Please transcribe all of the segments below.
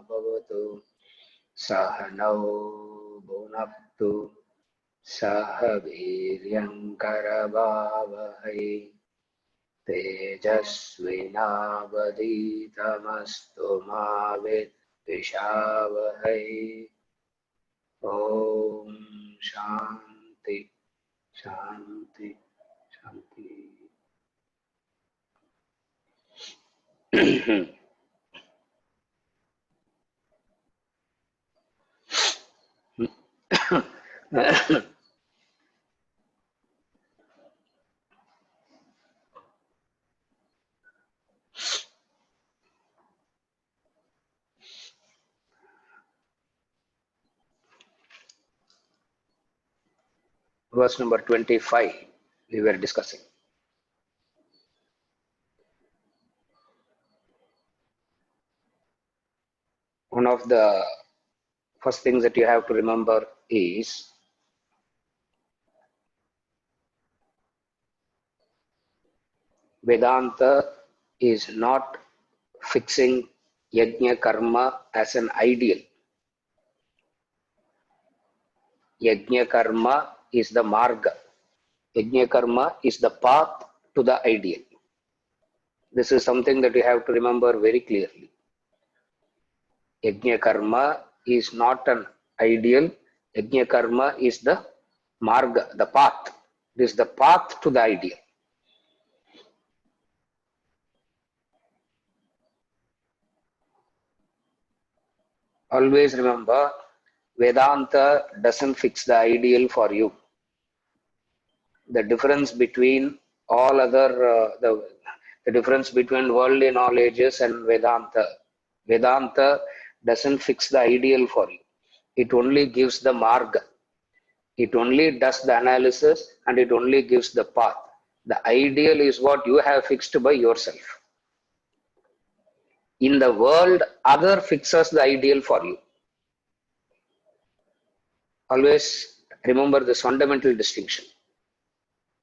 भवतु सहनौ भुनक्तु सह वीर्यङ्करवावहै तेजस्विनावधीतमस्तु मा विद्विषावहै। ओम शांति शांति शांति। Verse number 25 we were discussing. One of the first things that you have to remember is Vedanta is not fixing yajna karma as an ideal. Yajna karma is the marga. Yajna karma is the path to the ideal. This is something that you have to remember very clearly. Yajna karma is not an ideal. Yajna karma is the marga, the path. It is the path to the ideal. Always remember, Vedanta doesn't fix the ideal for you. The difference between all other, the difference between worldly knowledges and Vedanta doesn't fix the ideal for you. It only gives the marga. It only does the analysis and it only gives the path. The ideal is what you have fixed by yourself. In the world, other fixes the ideal for you. Always remember this fundamental distinction.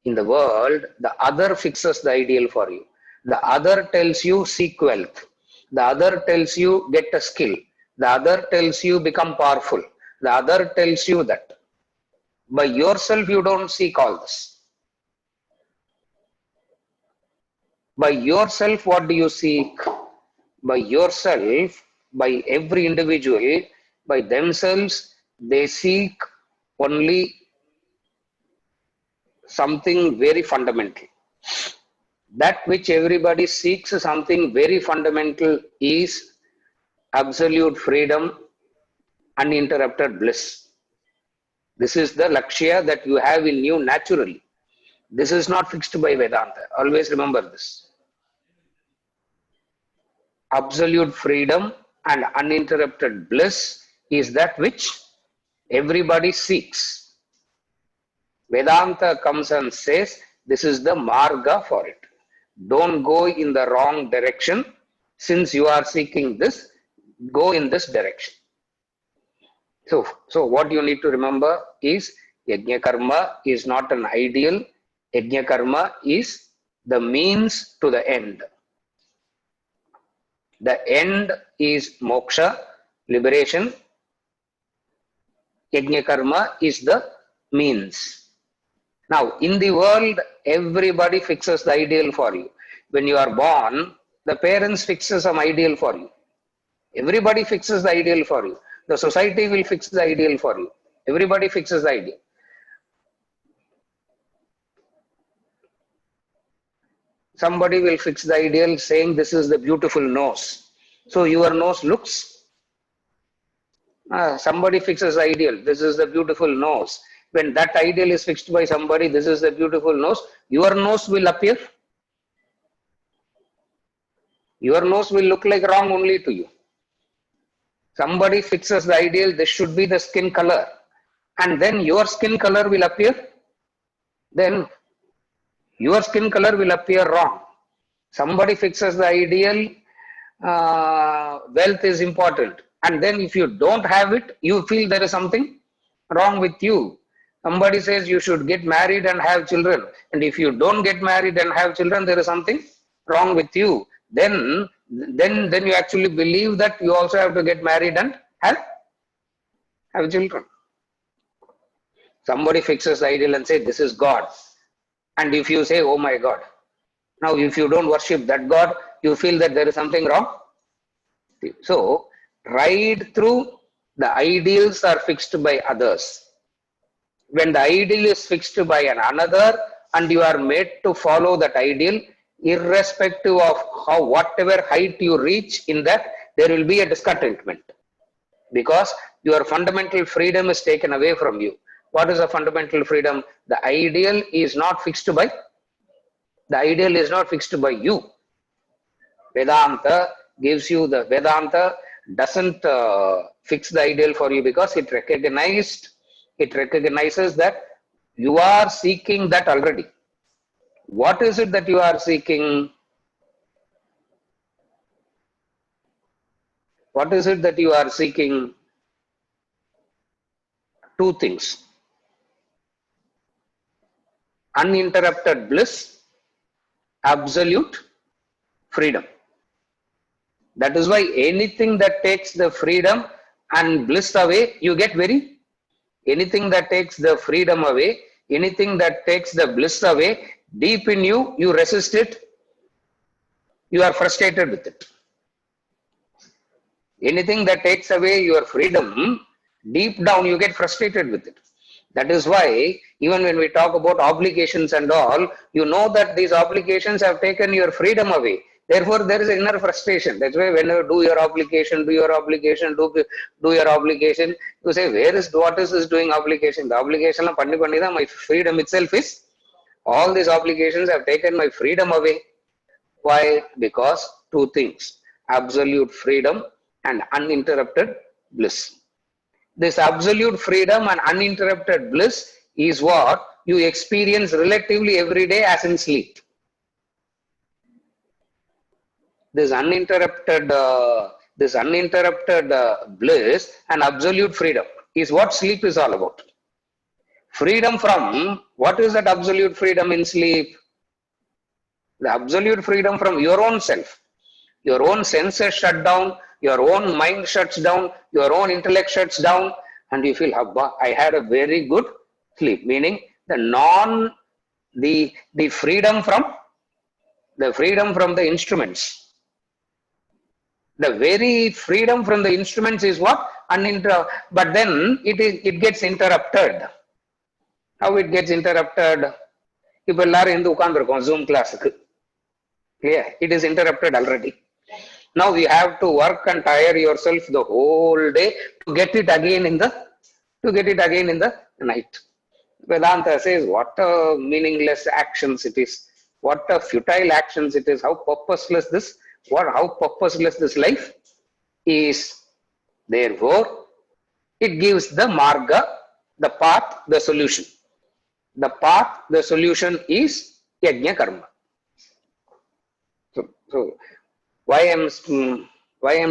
In the world, the other fixes the ideal for you. The other tells you seek wealth. The other tells you get a skill. The other tells you become powerful. The other tells you that. By yourself, you don't seek all this. By yourself, what do you seek? By yourself, by every individual, by themselves, they seek only something very fundamental. That which everybody seeks, something very fundamental, is absolute freedom, uninterrupted bliss. This is the lakshya that you have in you naturally. This is not fixed by Vedanta. Always remember this. Absolute freedom and uninterrupted bliss is that which everybody seeks. Vedanta comes and says, this is the marga for it. Don't go in the wrong direction. Since you are seeking this, go in this direction. So what you need to remember is yajna karma is not an ideal. Yajna karma is the means to the end. The end is moksha, liberation. Yajna karma is the means. Now, in the world, everybody fixes the ideal for you. When you are born, the parents fixes some ideal for you. Everybody fixes the ideal for you. The society will fix the ideal for you. Everybody fixes the ideal. Somebody will fix the ideal saying this is the beautiful nose. So your nose looks. Somebody fixes the ideal. This is the beautiful nose. When that ideal is fixed by somebody, this is the beautiful nose, your nose will appear. Your nose will look like wrong only to you. Somebody fixes the ideal, this should be the skin color. And then your skin color will appear. Then your skin color will appear wrong. Somebody fixes the ideal, wealth is important. And then if you don't have it, you feel there is something wrong with you. Somebody says you should get married and have children. And if you don't get married and have children, there is something wrong with you. then you actually believe that you also have to get married and have children. Somebody fixes the ideal and say this is God, and if you say, oh my God, now if you don't worship that God, you feel that there is something wrong. So right through, the ideals are fixed by others. When the ideal is fixed by another and you are made to follow that ideal, irrespective of how whatever height you reach in that, there will be a discontentment, because your fundamental freedom is taken away from you. What is a fundamental freedom? The ideal is not fixed by you. Vedanta gives you the Vedanta doesn't fix the ideal for you, because it recognizes that you are seeking that already. What is it that you are seeking? What is it that you are seeking? Two things: uninterrupted bliss, absolute freedom. That is why anything that takes the freedom and bliss away, you get very, anything that takes the freedom away, anything that takes the bliss away, deep in you, you resist it, you are frustrated with it. Anything that takes away your freedom, deep down you get frustrated with it. That is why even when we talk about obligations and all, you know that these obligations have taken your freedom away. Therefore, there is inner frustration. That's why when you do your obligation, do your obligation, you say, what is this doing obligation? The obligation, my freedom itself is, all these obligations have taken my freedom away. Why? Because two things: absolute freedom and uninterrupted bliss. This absolute freedom and uninterrupted bliss is what you experience relatively every day as in sleep. This uninterrupted bliss and absolute freedom is what sleep is all about. Freedom from, what is that absolute freedom in sleep? The absolute freedom from your own self. Your own senses shut down, your own mind shuts down, your own intellect shuts down, and you feel, Abba, I had a very good sleep. Meaning the freedom from the instruments. The very freedom from the instruments is what? But then it gets interrupted. How it gets interrupted? People are in the Zoom class. Yeah, it is interrupted already. Now you have to work and tire yourself the whole day to get it again in the night. Vedanta says, what a meaningless actions it is, what a futile actions it is, how purposeless this life is. Therefore, it gives the marga, the path, the solution. The path, the solution is yajna karma. So why I'm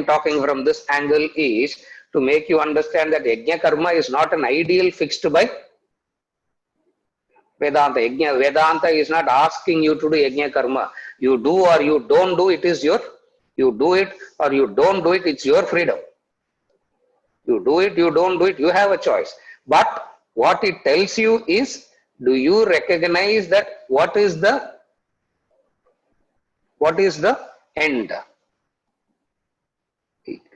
talking from this angle is to make you understand that yajna karma is not an ideal fixed by Vedanta. Vedanta is not asking you to do yajna karma. You do or you don't do, it is your, you do it or you don't do it, it's your freedom. You do it, you don't do it, you have a choice. But what it tells you is, do you recognize that what is the end?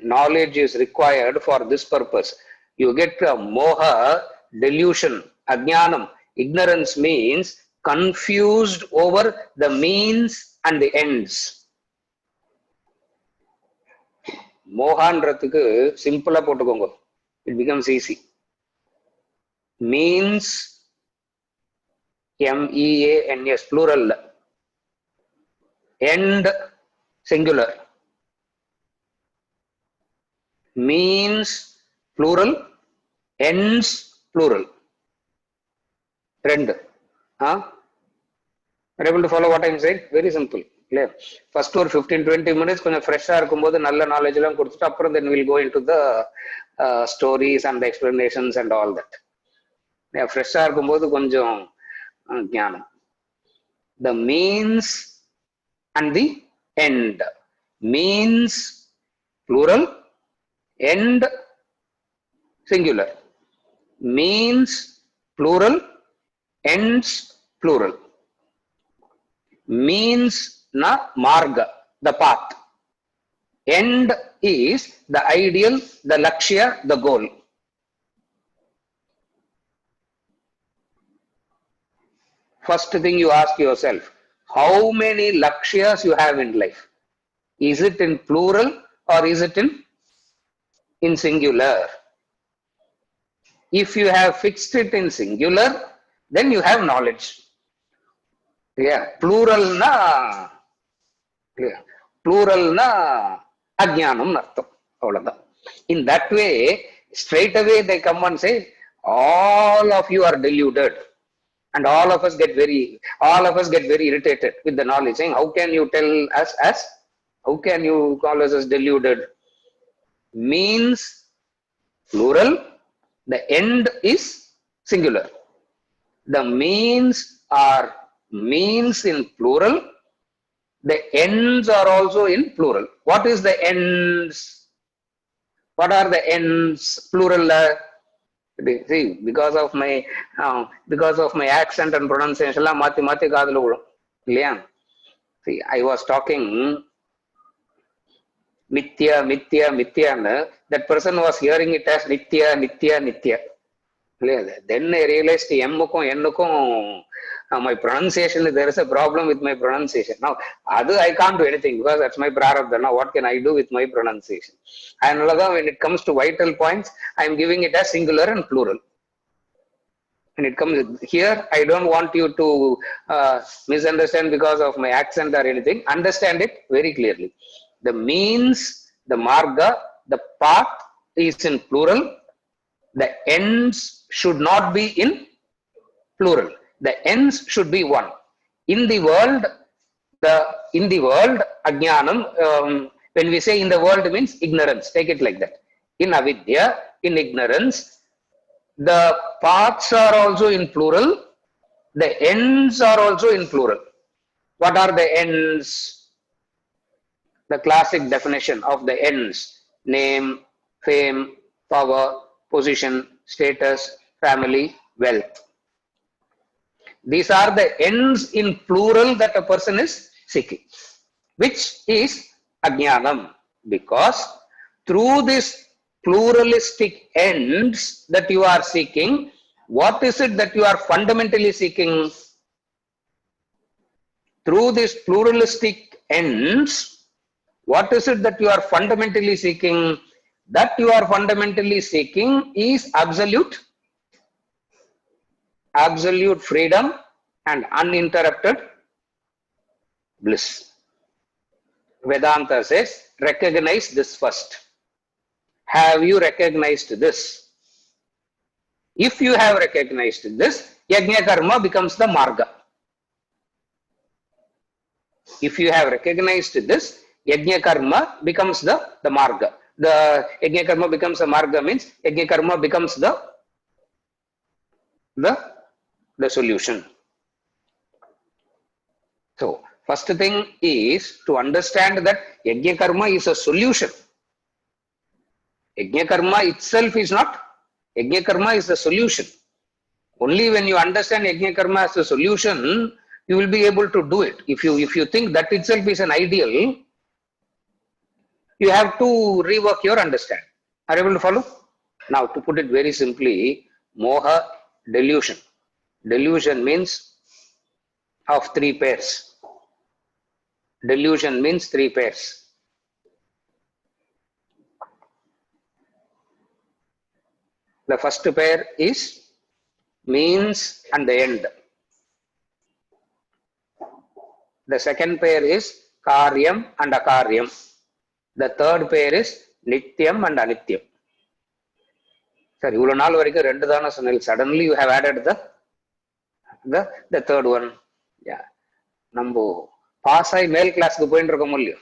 Knowledge is required for this purpose. You get moha, delusion, ajnanam. Ignorance means confused over the means and the ends. Mohandrathukku simple potukongo. It becomes easy. Means, MEANS, plural. End, singular. Means, plural. Ends, plural. Trend. Are you able to follow what I am saying? Very simple. Clear. First or 15-20 minutes, fresh knowledge, then we'll go into the stories and the explanations and all that. Yeah, fresh the means and the end. Means plural, end singular. Means plural, ends plural. Means na marga, the path. End is the ideal, the lakshya, the goal. First thing you ask yourself, how many lakshyas you have in life? Is it in plural or is it in singular? If you have fixed it in singular, then you have knowledge. Yeah, plural na, yeah, plural na ajnanam nartham. In that way, straight away they come and say, all of you are deluded. And all of us get very irritated with the knowledge, saying, how can you tell us as, how can you call us as deluded? Means plural, the end is singular. The means are means in plural, the ends are also in plural. What is the ends? What are the ends? Plural. See, because of my accent and pronunciation, see, I was talking Mithya, Mithya, Mithya. That person was hearing it as Nitya, Nitya, Nitya. Then I realized my pronunciation, there is a problem with my pronunciation. Now, I can't do anything because that's my prarabdha. Now, what can I do with my pronunciation? And when it comes to vital points, I am giving it as singular and plural. When it comes here, I don't want you to misunderstand because of my accent or anything. Understand it very clearly. The means, the marga, the path is in plural. The ends should not be in plural. The ends should be one. In the world, ajnanam, when we say in the world means ignorance, take it like that. In avidya, in ignorance, the paths are also in plural, the ends are also in plural. What are the ends? The classic definition of the ends: name, fame, power, position, status, family, wealth. These are the ends in plural that a person is seeking, which is ajnanam, because through this pluralistic ends that you are seeking, what is it that you are fundamentally seeking? Through these pluralistic ends, what is it that you are fundamentally seeking? That you are fundamentally seeking is absolute freedom and uninterrupted bliss. Vedanta says, recognize this first. Have you recognized this? If you have recognized this, yajna karma becomes the marga. If you have recognized this, yajna karma becomes the marga. The yajna karma becomes a marga means yajna karma becomes the solution. So, first thing is to understand that yajna karma is a solution. Yajna karma itself is not. Yajna karma is the solution. Only when you understand yajna karma as a solution, you will be able to do it. If you think that itself is an ideal, you have to rework your understanding. Are you able to follow? Now, to put it very simply, moha, delusion. Delusion means of three pairs. Delusion means three pairs. The first pair is means and the end. The second pair is karyam and akaryam. The third pair is nityam and anityam. Sir, suddenly you have added the third one. Yeah. Nambo pass I male class ku poindu.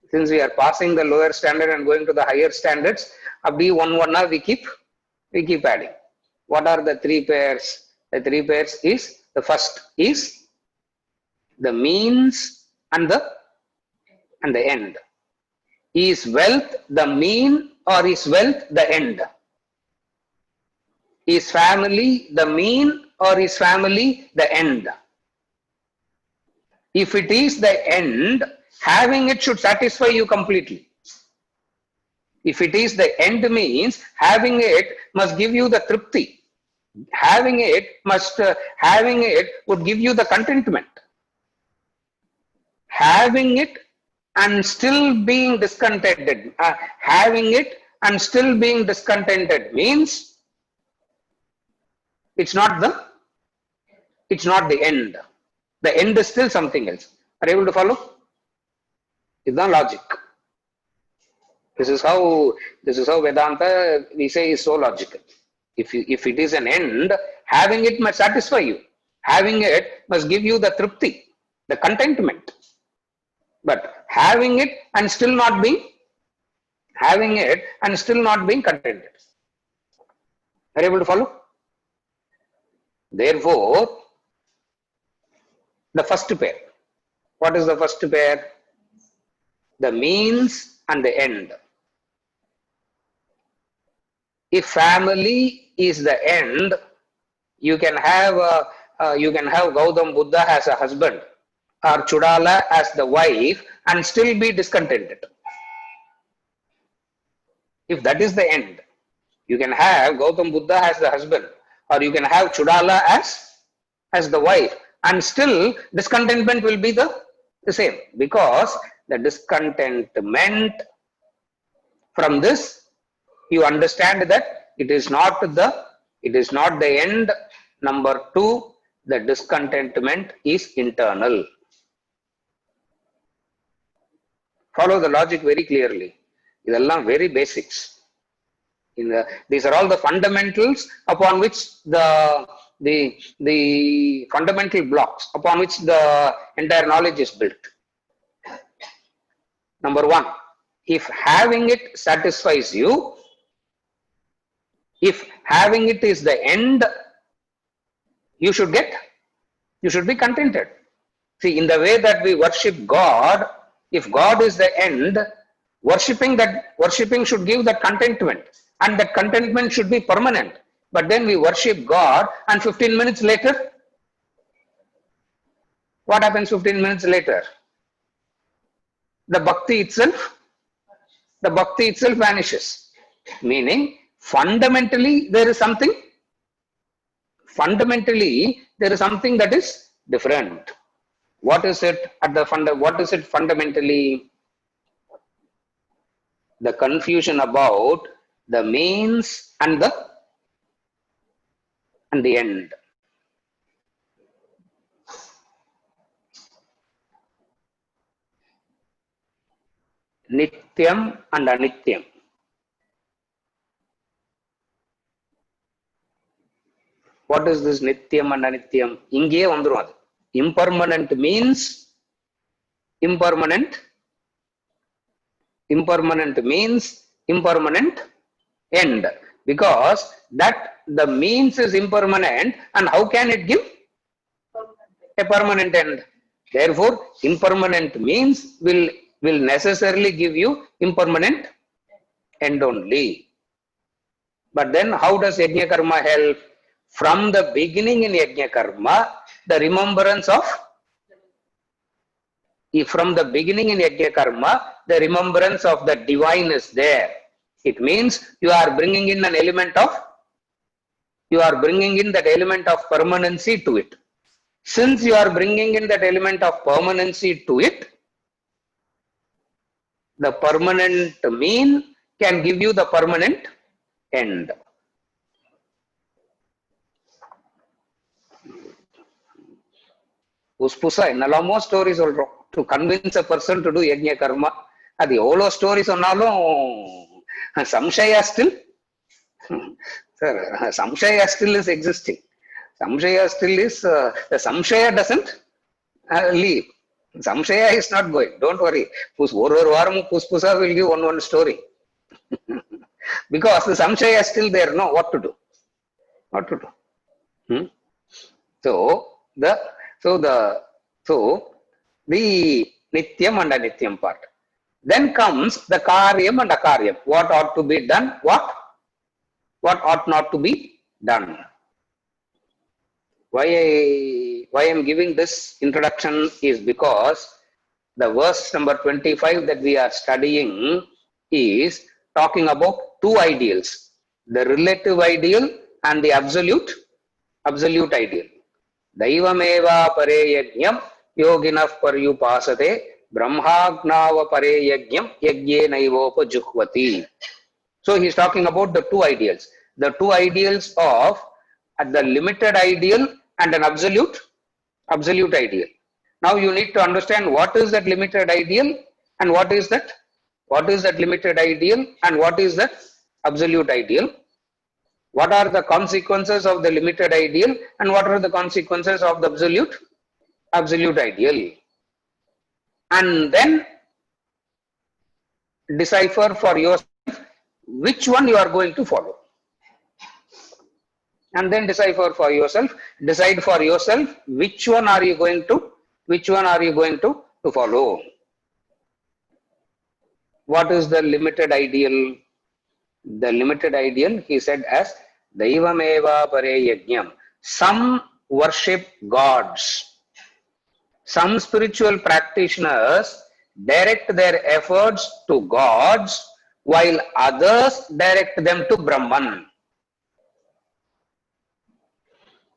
Since we are passing the lower standard and going to the higher standards, abhi one we keep adding. What are the three pairs? The three pairs is, the first is the means and the and the end. Is wealth the mean or is wealth the end? Is family the mean or is family the end? If it is the end, having it should satisfy you completely. If it is the end means having it must give you the tripti. Having it would give you the contentment. Having it and still being discontented. Having it and still being discontented means it's not the end. The end is still something else. Are you able to follow? It's not logic. This is how Vedanta we say is so logical. If it is an end, having it must satisfy you. Having it must give you the tripti, the contentment. But having it and still not being contented. Are you able to follow? Therefore, the first pair. What is the first pair? The means and the end. If family is the end, you can have Gautam Buddha as a husband or Chudala as the wife and still be discontented. If that is the end, you can have Gautam Buddha as the husband or you can have Chudala as the wife and still discontentment will be the same, because the discontentment from this you understand that it is not the end. Number two, the discontentment is internal. Follow the logic very clearly. Idallam very basics. These are all the fundamentals upon which the fundamental blocks upon which the entire knowledge is built. Number one, if having it satisfies you, if having it is the end, you should be contented. See, in the way that we worship God, if God is the end, worshipping should give that contentment, and that contentment should be permanent. But then we worship God, and 15 minutes later, what happens 15 minutes later? The bhakti itself vanishes. Meaning, fundamentally there is something that is different. What is it fundamentally? The confusion about the means and the end. Nityam and Anityam. What is this Nityam and Anityam? Inge vandrum adu. Impermanent means impermanent means impermanent end, because that the means is impermanent, and how can it give a permanent end? Therefore, impermanent means will necessarily give you impermanent end only. But then how does Yajna Karma help? From the beginning in Yajna Karma, the remembrance of the divine is there. It means you are bringing in that element of permanency to it. Since you are bringing in that element of permanency to it, the permanent mean can give you the permanent end. Uspusa என்னெல்லாமோ story சொல்றோம் to convince a person to do yajna karma. அது எவ்வளோ story சொன்னாலும் samshaya still is existing. Samshaya still is the samshaya doesn't leave. Samshaya is not going. Don't worry. ஒரு வாரமும் புதுசா will give one story. Because the samshaya is still there. No, what to do? So the Nityam and Anityam part. Then comes the karyam and akaryam. What ought to be done, what ought not to be done. Why I am giving this introduction is because the verse number 25 that we are studying is talking about two ideals, the relative ideal and the absolute ideal. Daivameva pare yajnam yoginah paryupasate brahmagnava pare yajnam yajye naivopa juhvati. So he is talking about the two ideals. The two ideals of the limited ideal and an absolute ideal. Now you need to understand what is that limited ideal and what is that limited ideal and what is that absolute ideal. What are the consequences of the limited ideal and what are the consequences of the absolute ideal. And then decipher for yourself which one you are going to follow. And then decide for yourself which one are you going to follow. What is the limited ideal? The limited ideal, he said, as Daivameva pare yajnam. Some worship gods. Some spiritual practitioners direct their efforts to gods while others direct them to Brahman.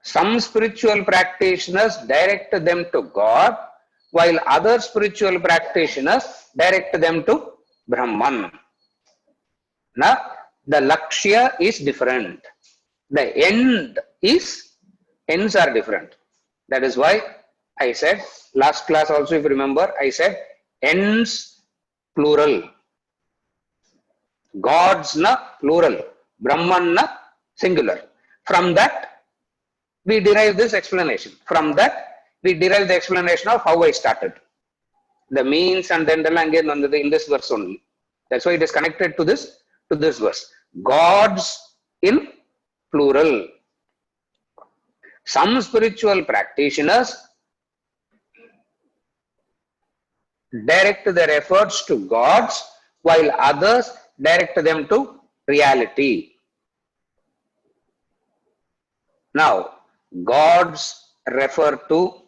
Some spiritual practitioners direct them to God, while other spiritual practitioners direct them to Brahman. Now, the lakshya is different. The ends are different. That is why I said, last class also, if you remember, I said ends plural. Gods na plural. Brahman na singular. From that, we derive this explanation. From that, we derive the explanation of how I started. The means and then the language in this verse only. That's why it is connected to this verse. Gods in plural. Some spiritual practitioners direct their efforts to gods while others direct them to reality. Now, gods refer to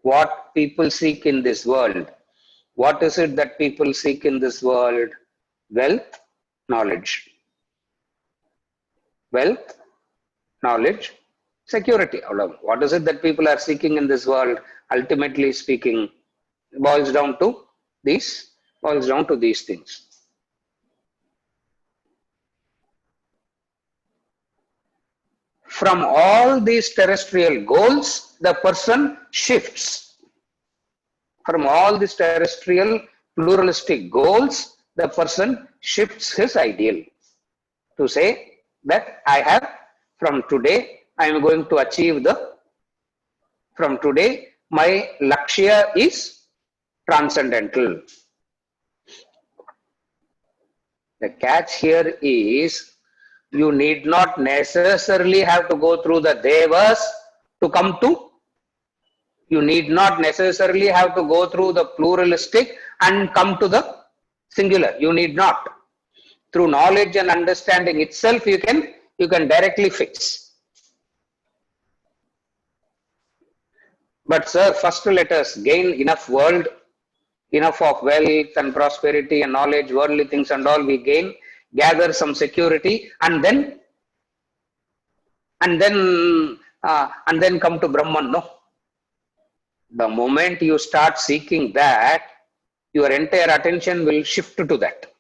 what people seek in this world. What is it that people seek in this world? Wealth, knowledge. Wealth, knowledge, security. What is it that people are seeking in this world? Ultimately speaking, boils down to these things. From all these terrestrial goals, the person shifts. From all these terrestrial pluralistic goals, the person shifts his ideal to say that from today, I am going to achieve from today, my lakshya is transcendental. The catch here is, you need not necessarily have to go through the devas to come to. You need not necessarily have to go through the pluralistic and come to the singular. You need not. Through knowledge and understanding itself, you can directly fix. But sir, first let us gain enough of wealth and prosperity and knowledge, worldly things and all we gain, gather some security, and then come to Brahman. No. The moment you start seeking that, your entire attention will shift to that.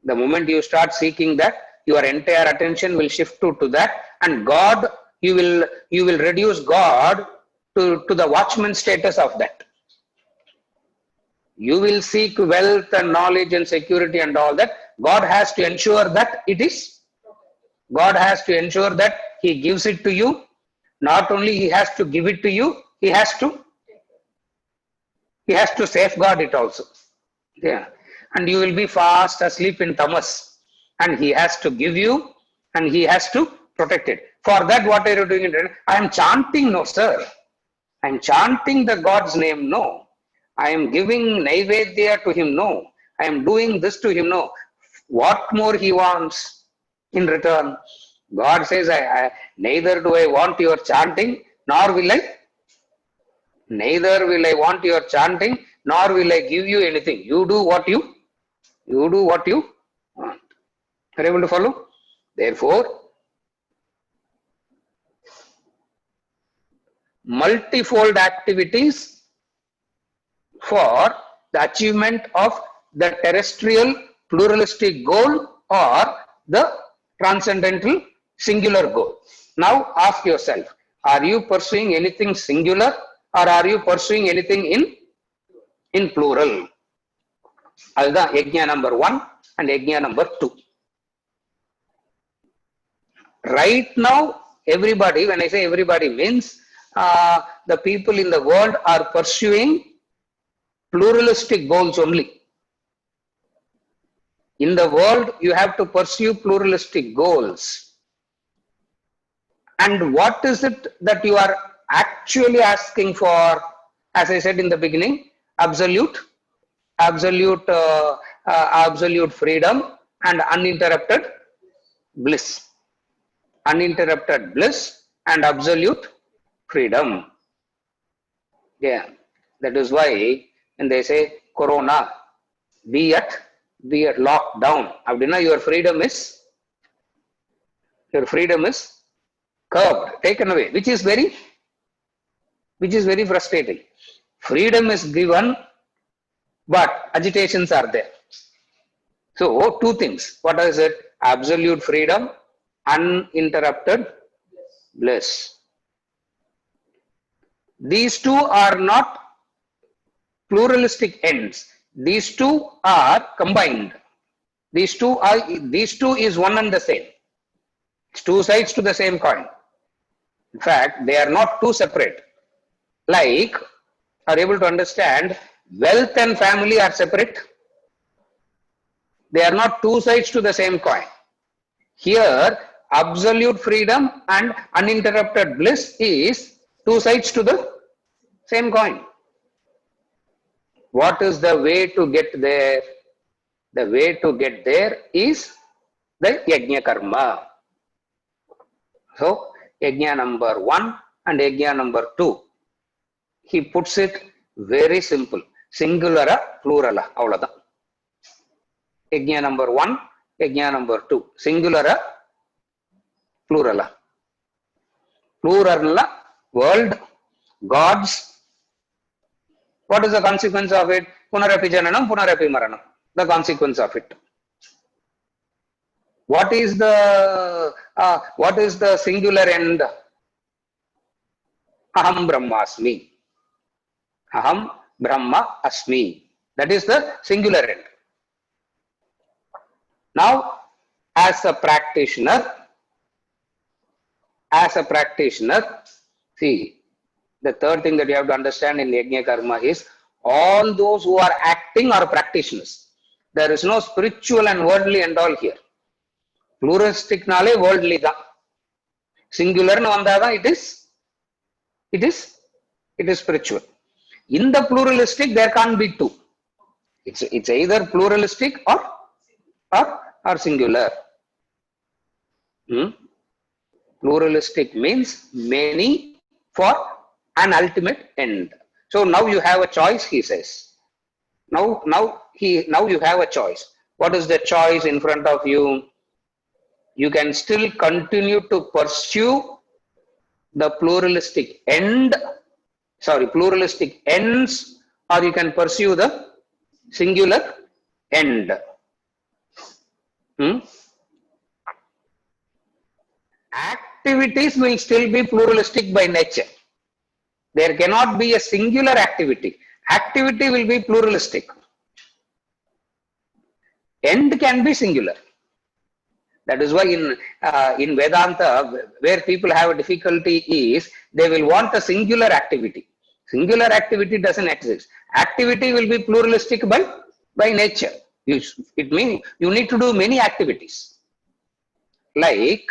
The moment you start seeking that, your entire attention will shift to that, and God, you will reduce God to the watchman status of that. You will seek wealth and knowledge and security and all that. God has to ensure that it is. God has to ensure that He gives it to you. Not only He has to give it to you, He has to safeguard it also. Yeah. And you will be fast asleep in tamas. And He has to give you and He has to protect it. For that, what are you doing? I am chanting, no sir. I am chanting the God's name, no. I am giving Naivedya to him. No. I am doing this to him. No. What more he wants in return? God says, neither do I want your chanting, nor will I. Neither will I want your chanting, nor will I give you anything. You do what you want. Are you able to follow? Therefore, multifold activities for the achievement of the terrestrial pluralistic goal or the transcendental singular goal. Now ask yourself, are you pursuing anything singular or are you pursuing anything in plural? That's yajna number 1 and yajna number 2. Right now, everybody, when I say everybody, means the people in the world are pursuing pluralistic goals only. In the world, you have to pursue pluralistic goals. And what is it that you are actually asking for? As I said in the beginning, absolute freedom and uninterrupted bliss. Uninterrupted bliss and absolute freedom. Yeah, that is why when they say Corona, be at lockdown. Abdina, your freedom is curbed, taken away, which is very frustrating. Freedom is given, but agitations are there. So, two things. What is it? Absolute freedom, uninterrupted bliss. These two are not pluralistic ends. These two are combined. These two is one and the same. It's two sides to the same coin. In fact, they are not two separate. Like, are able to understand, wealth and family are separate. They are not two sides to the same coin. Here, absolute freedom and uninterrupted bliss is two sides to the same coin. What is the way to get there? The way to get there is the yajna karma. So, yajna number 1 and yajna number 2. He puts it very simple. Singular, plural. Avladha. Yajna number 1, yajna number 2. Singular, plural. Plural, world, gods. What is the consequence of it? Punarapi jananam, punarapi maranam. The consequence of it. What is the singular end? Aham Brahmasmi. Aham Brahma Asmi. That is the singular end. Now, as a practitioner, see, the third thing that you have to understand in yajna karma is all those who are acting are practitioners. There is no spiritual and worldly and all here. Pluralistic nale worldly da. Singular na vandada it is spiritual. In the pluralistic there can't be two. It's either pluralistic or singular. Pluralistic means many for an ultimate end. So now you have a choice, he says. Now you have a choice. What is the choice in front of you? You can still continue to pursue the pluralistic ends, or you can pursue the singular end. Activities will still be pluralistic by nature. There cannot be a singular activity. Activity will be pluralistic. End can be singular. That is why in Vedanta, where people have a difficulty is they will want a singular activity. Singular activity doesn't exist. Activity will be pluralistic by nature. It means you need to do many activities. Like,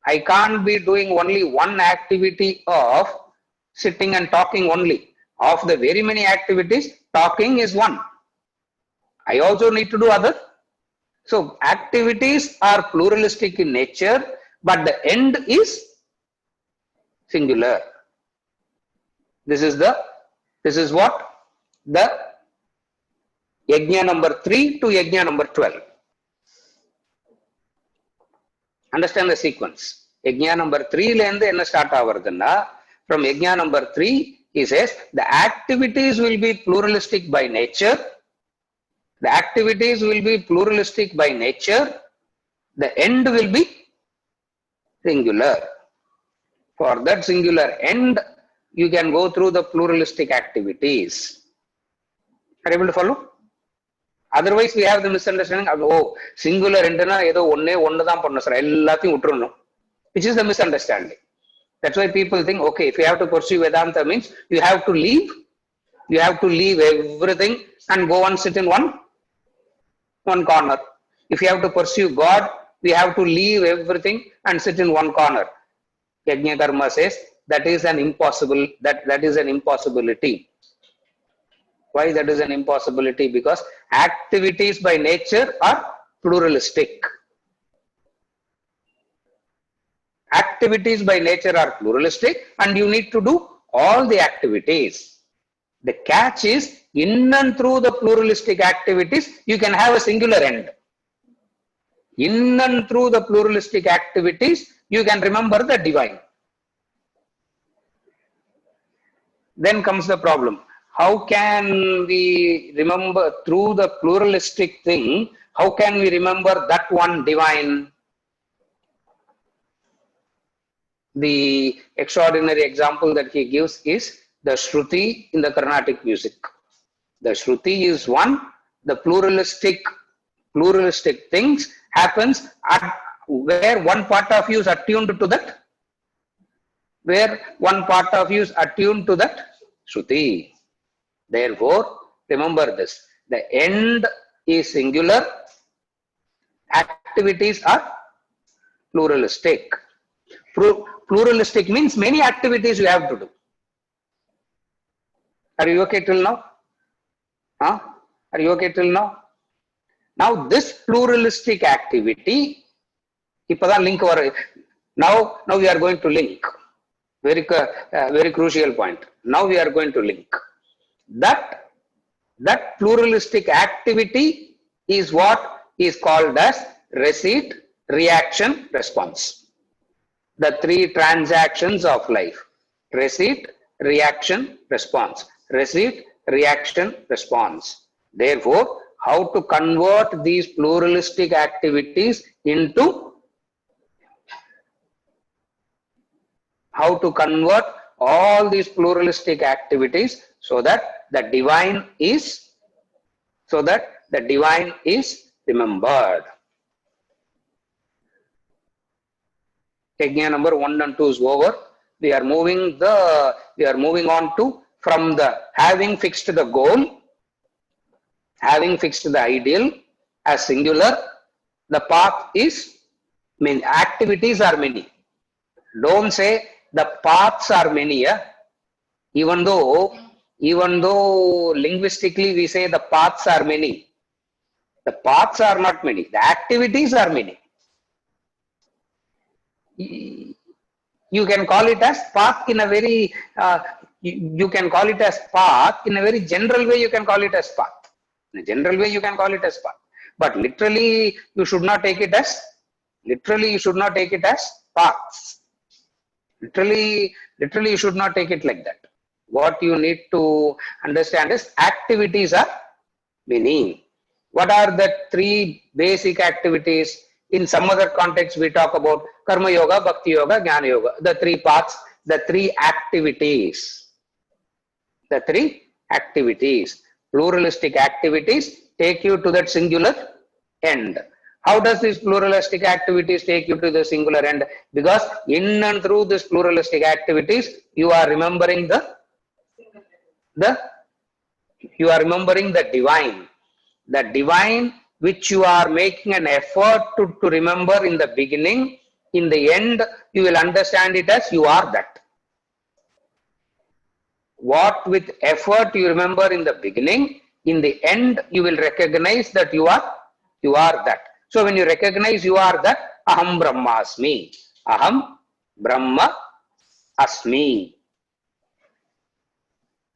I can't be doing only one activity of sitting and talking only. Of the very many activities, talking is one. I also need to do other. So activities are pluralistic in nature, but the end is singular. This is what the yajna number 3 to yajna number 12. Understand the sequence. Yajna number 3 lende enna start avarduna. From yajna number 3, he says the activities will be pluralistic by nature. The activities will be pluralistic by nature. The end will be singular. For that singular end, you can go through the pluralistic activities. Are you able to follow? Otherwise, we have the misunderstanding of, oh, singular end na edo onne dhaan pannu sir, ellathiyum uttrunu, which is the misunderstanding. That's why people think, okay, if you have to pursue Vedanta means you have to leave everything and go and sit in one corner. If you have to pursue God, we have to leave everything and sit in one corner. Yajna Karma says that is an impossible, that is an impossibility. Why that is an impossibility? Because activities by nature are pluralistic. Activities by nature are pluralistic and you need to do all the activities. The catch is, in and through the pluralistic activities, you can have a singular end. In and through the pluralistic activities, you can remember the divine. Then comes the problem. How can we remember through the pluralistic thing? How can we remember that one divine? The extraordinary example that he gives is the Shruti in the Carnatic music. The Shruti is one, the pluralistic things happens at where one part of you is attuned to that. Where one part of you is attuned to that Shruti. Therefore, remember this. The end is singular. Activities are pluralistic. Pluralistic means many activities you have to do. Are you okay till now? Huh? Are you okay till now? Now this pluralistic activity, link now we are going to link. Very crucial point. Now we are going to link. That pluralistic activity is what is called as receipt, reaction, response. The three transactions of life: receipt, reaction, response. Receipt, reaction, response. Therefore, how to convert these pluralistic activities into, how to convert all these pluralistic activities so that the divine is remembered. Yajna number 1 and 2 is over. We are moving on to, from the having fixed the goal, having fixed the ideal as singular, the path is, activities are many. Don't say the paths are many. Even though linguistically we say the paths are many, the paths are not many, the activities are many. You can call it as path in a very you can call it as path in a very general way. You can call it as path in a general way. You can call it as path, but literally you should not take it as paths. Literally you should not take it like that. What you need to understand is activities are many. What are the three basic activities? In some other context, we talk about Karma Yoga, Bhakti Yoga, Jnana Yoga. The three paths, the three activities. The three activities. Pluralistic activities take you to that singular end. How does these pluralistic activities take you to the singular end? Because in and through this pluralistic activities, you are remembering the divine. The divine which you are making an effort to remember in the beginning, in the end, you will understand it as you are that. what with effort you remember in the beginning, in the end you will recognize that you are that. So when you recognize you are that, aham brahmasmi, aham brahma asmi,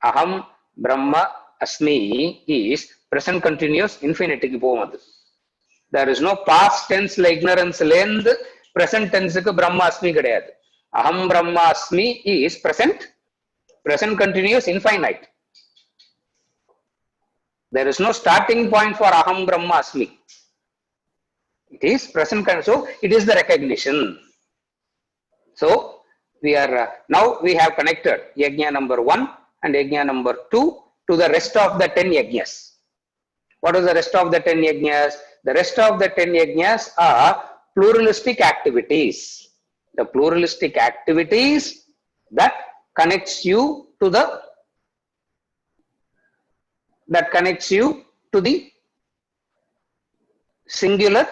aham brahma asmi is present continuous infinity ku povudu. There is no past tense la ignorance lend present tense ku brahma asmi kediyadu. Aham brahma asmi is present continuous infinite. There is no starting point for aham brahma asmi. It is present, so it is the recognition. So we are now we have connected yajna number 1 and yajna number 2 to the rest of the 10 yajnas. What is the rest of the 10 yajnas? The rest of the 10 yajnas are pluralistic activities. The pluralistic activities that connects you to the singular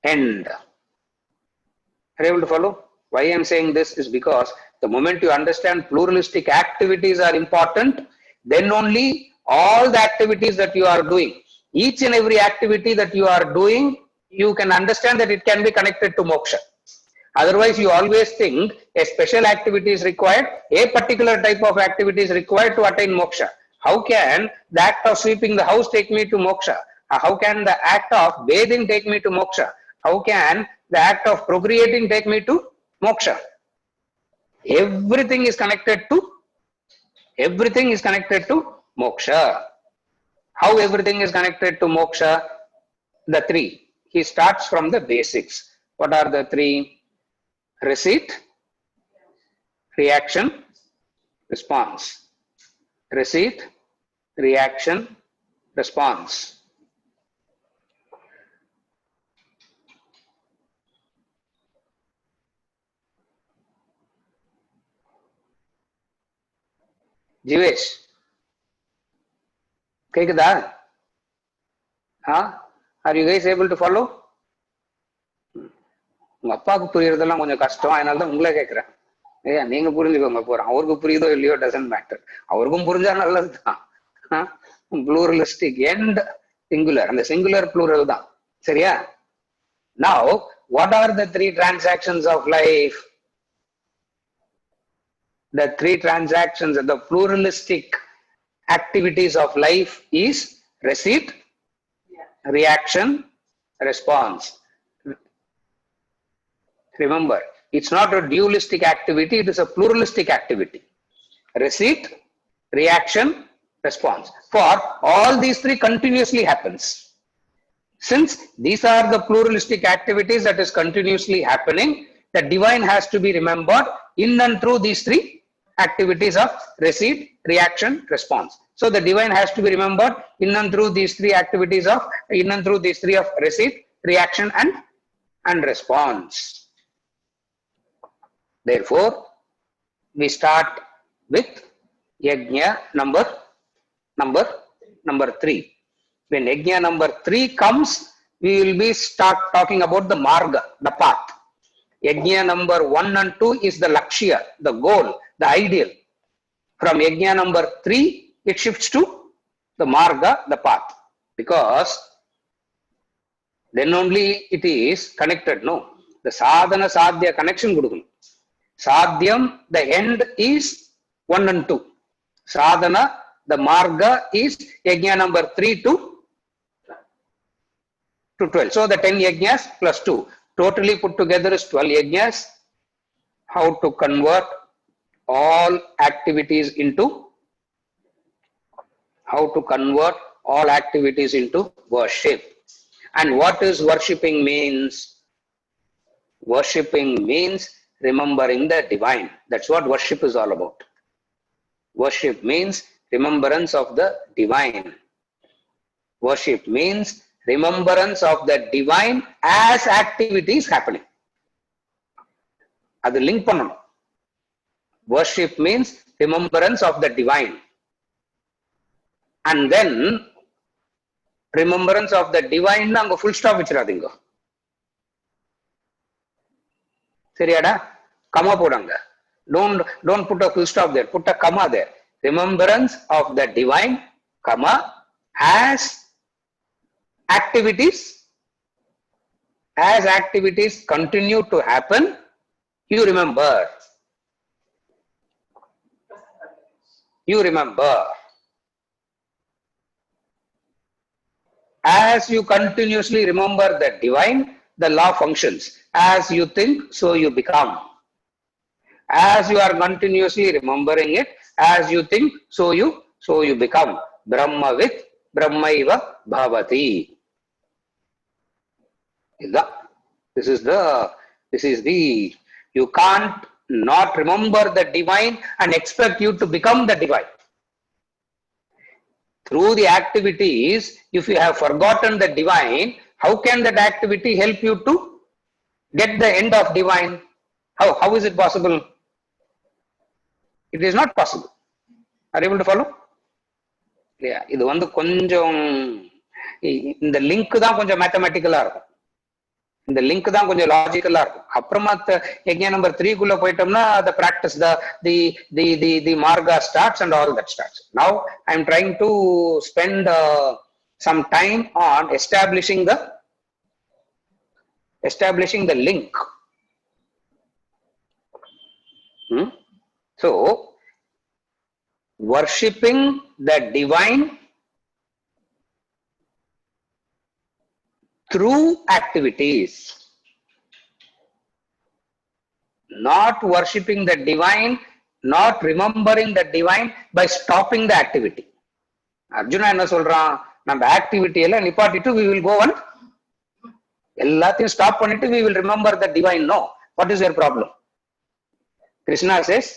end. Are you able to follow? Why I am saying this is because the moment you understand pluralistic activities are important, then only all the activities that you are doing, each and every activity that you are doing, you can understand that it can be connected to moksha. Otherwise, you always think a special activity is required, a particular type of activity is required to attain moksha. How can the act of sweeping the house take me to moksha? How can the act of bathing take me to moksha? How can the act of procreating take me to moksha? Everything is connected to moksha. How everything is connected to moksha? The three. He starts from the basics. What are the three? Receipt, reaction, response. Receipt, reaction, response. Jivesh, கேக்குதா? Are you guys able to follow? உங்க அப்பாவுக்கு புரியறதெல்லாம் கொஞ்சம் கஷ்டம், அதனாலதான் உங்களை கேட்கிறேன். ஐயா நீங்க புரிஞ்சுக்கோங்க போறோம், அவருக்கு புரியுதோ இல்லையோ டசன்ட் மேட்டர், அவருக்கும் புரிஞ்சா நல்லதுதான். ப்ளூரலிஸ்டிக் எண்ட் சிங்குலர், அந்த சிங்குலர் ப்ளூரல் தான், சரியா? Now what are the three transactions of life? The three transactions, the pluralistic activities of life is receipt, reaction, response. Remember, it's not a dualistic activity, it is a pluralistic activity. Receipt, reaction, response. For all these three continuously happens. Since these are the pluralistic activities that is continuously happening, the divine has to be remembered in and through these three activities of receipt, reaction, response. So the divine has to be remembered in and through these three activities of receipt, reaction, and response. Therefore, we start with yajna number 3. When yajna number 3 comes, we will be start talking about the marga, the path. Yajna number 1 and 2 is the lakshya, the goal, the ideal. From yajna number 3, it shifts to the marga, the path, because then only it is connected. No, the sadhana sadhya connection kudukkum. Sadhyam, the end is 1 and 2. Sadhana, the marga is yajna number 3 to 12. So the 10 yajnas plus 2. Totally put together is 12 yajnas. How to convert all activities into worship. And what is worshipping means? Worshipping means remembering the divine. That's what worship is all about. Worship means remembrance of the divine. Worship means remembrance of the divine as activities happening. Adu link pananum. Worship means remembrance of the divine. And then remembrance of the divine na anga full stop vechradinga. Seriyada? Comma podanga. Don't put a full stop there. Put a comma there. remembrance of the divine, comma, as activities continue to happen, you remember. You remember. As you continuously remember the divine, the law functions. As you think, so you become. As you are continuously remembering it, as you think, so you become. Brahmavit, Brahmaiva Bhavati. This is the, you can't not remember the divine and expect you to become the divine. Through the activities, if you have forgotten the divine, how can that activity help you to get the end of divine? How is it possible? It is not possible. Are you able to follow? Yeah, இது வந்து கொஞ்சம் இந்த link தான் கொஞ்சம் மேத்தமேட்டிக்கலா இருக்கும். இந்த link தான் கொஞ்சம் லாஜிக்கலா இருக்கும். அப்புறமா யஜ்ஞ நம்பர் 3 குள்ள போயிட்டோம்னா the practice, the marga starts and all that starts. Now I am trying to spend some time on establishing the link. So worshipping the divine through activities, not worshipping the divine, not remembering the divine by stopping the activity. Arjuna enna solran, நம்ம activity எல்லாம் நிப்பாட்டிட்டு we will go on எல்லாத்தையும் stop பண்ணிட்டு we will remember the divine. No. What is your problem? Krishna says,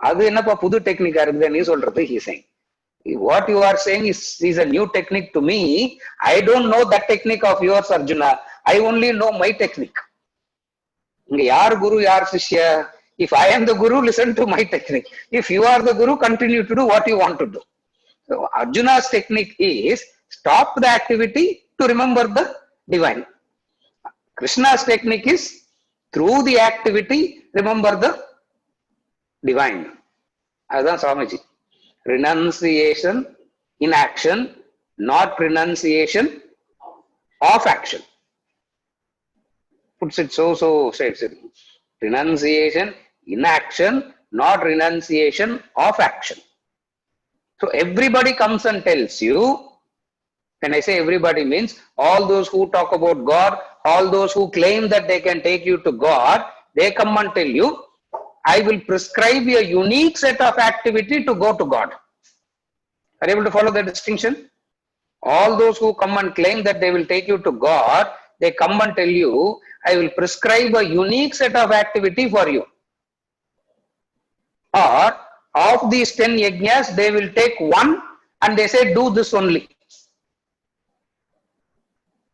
அது என்னப்பா புது டெக்னிக்கா இருக்குது நீ சொல்றது? He is saying, what you are saying is a new technique to me. I don't know that technique of yours, Arjuna. I only know my technique. இங்க யார் குரு யார் சிஷ்ய? If I am the guru, listen to my technique. If you are the guru, continue to do what you want to do. So Arjuna's technique is stop the activity to remember the divine. Krishna's technique is through the activity remember the divine. அதுதான் Swamiji. Renunciation in action, not renunciation of action. Puts it so says it. Renunciation in action, not renunciation of action. So everybody comes and tells you, when I say everybody means all those who talk about God, all those who claim that they can take you to God, they come and tell you, I will prescribe a unique set of activity to go to God. Are you able to follow the distinction? All those who come and claim that they will take you to God, they come and tell you, I will prescribe a unique set of activity for you. Or of these 10 yajnas, they will take one and they say, do this only.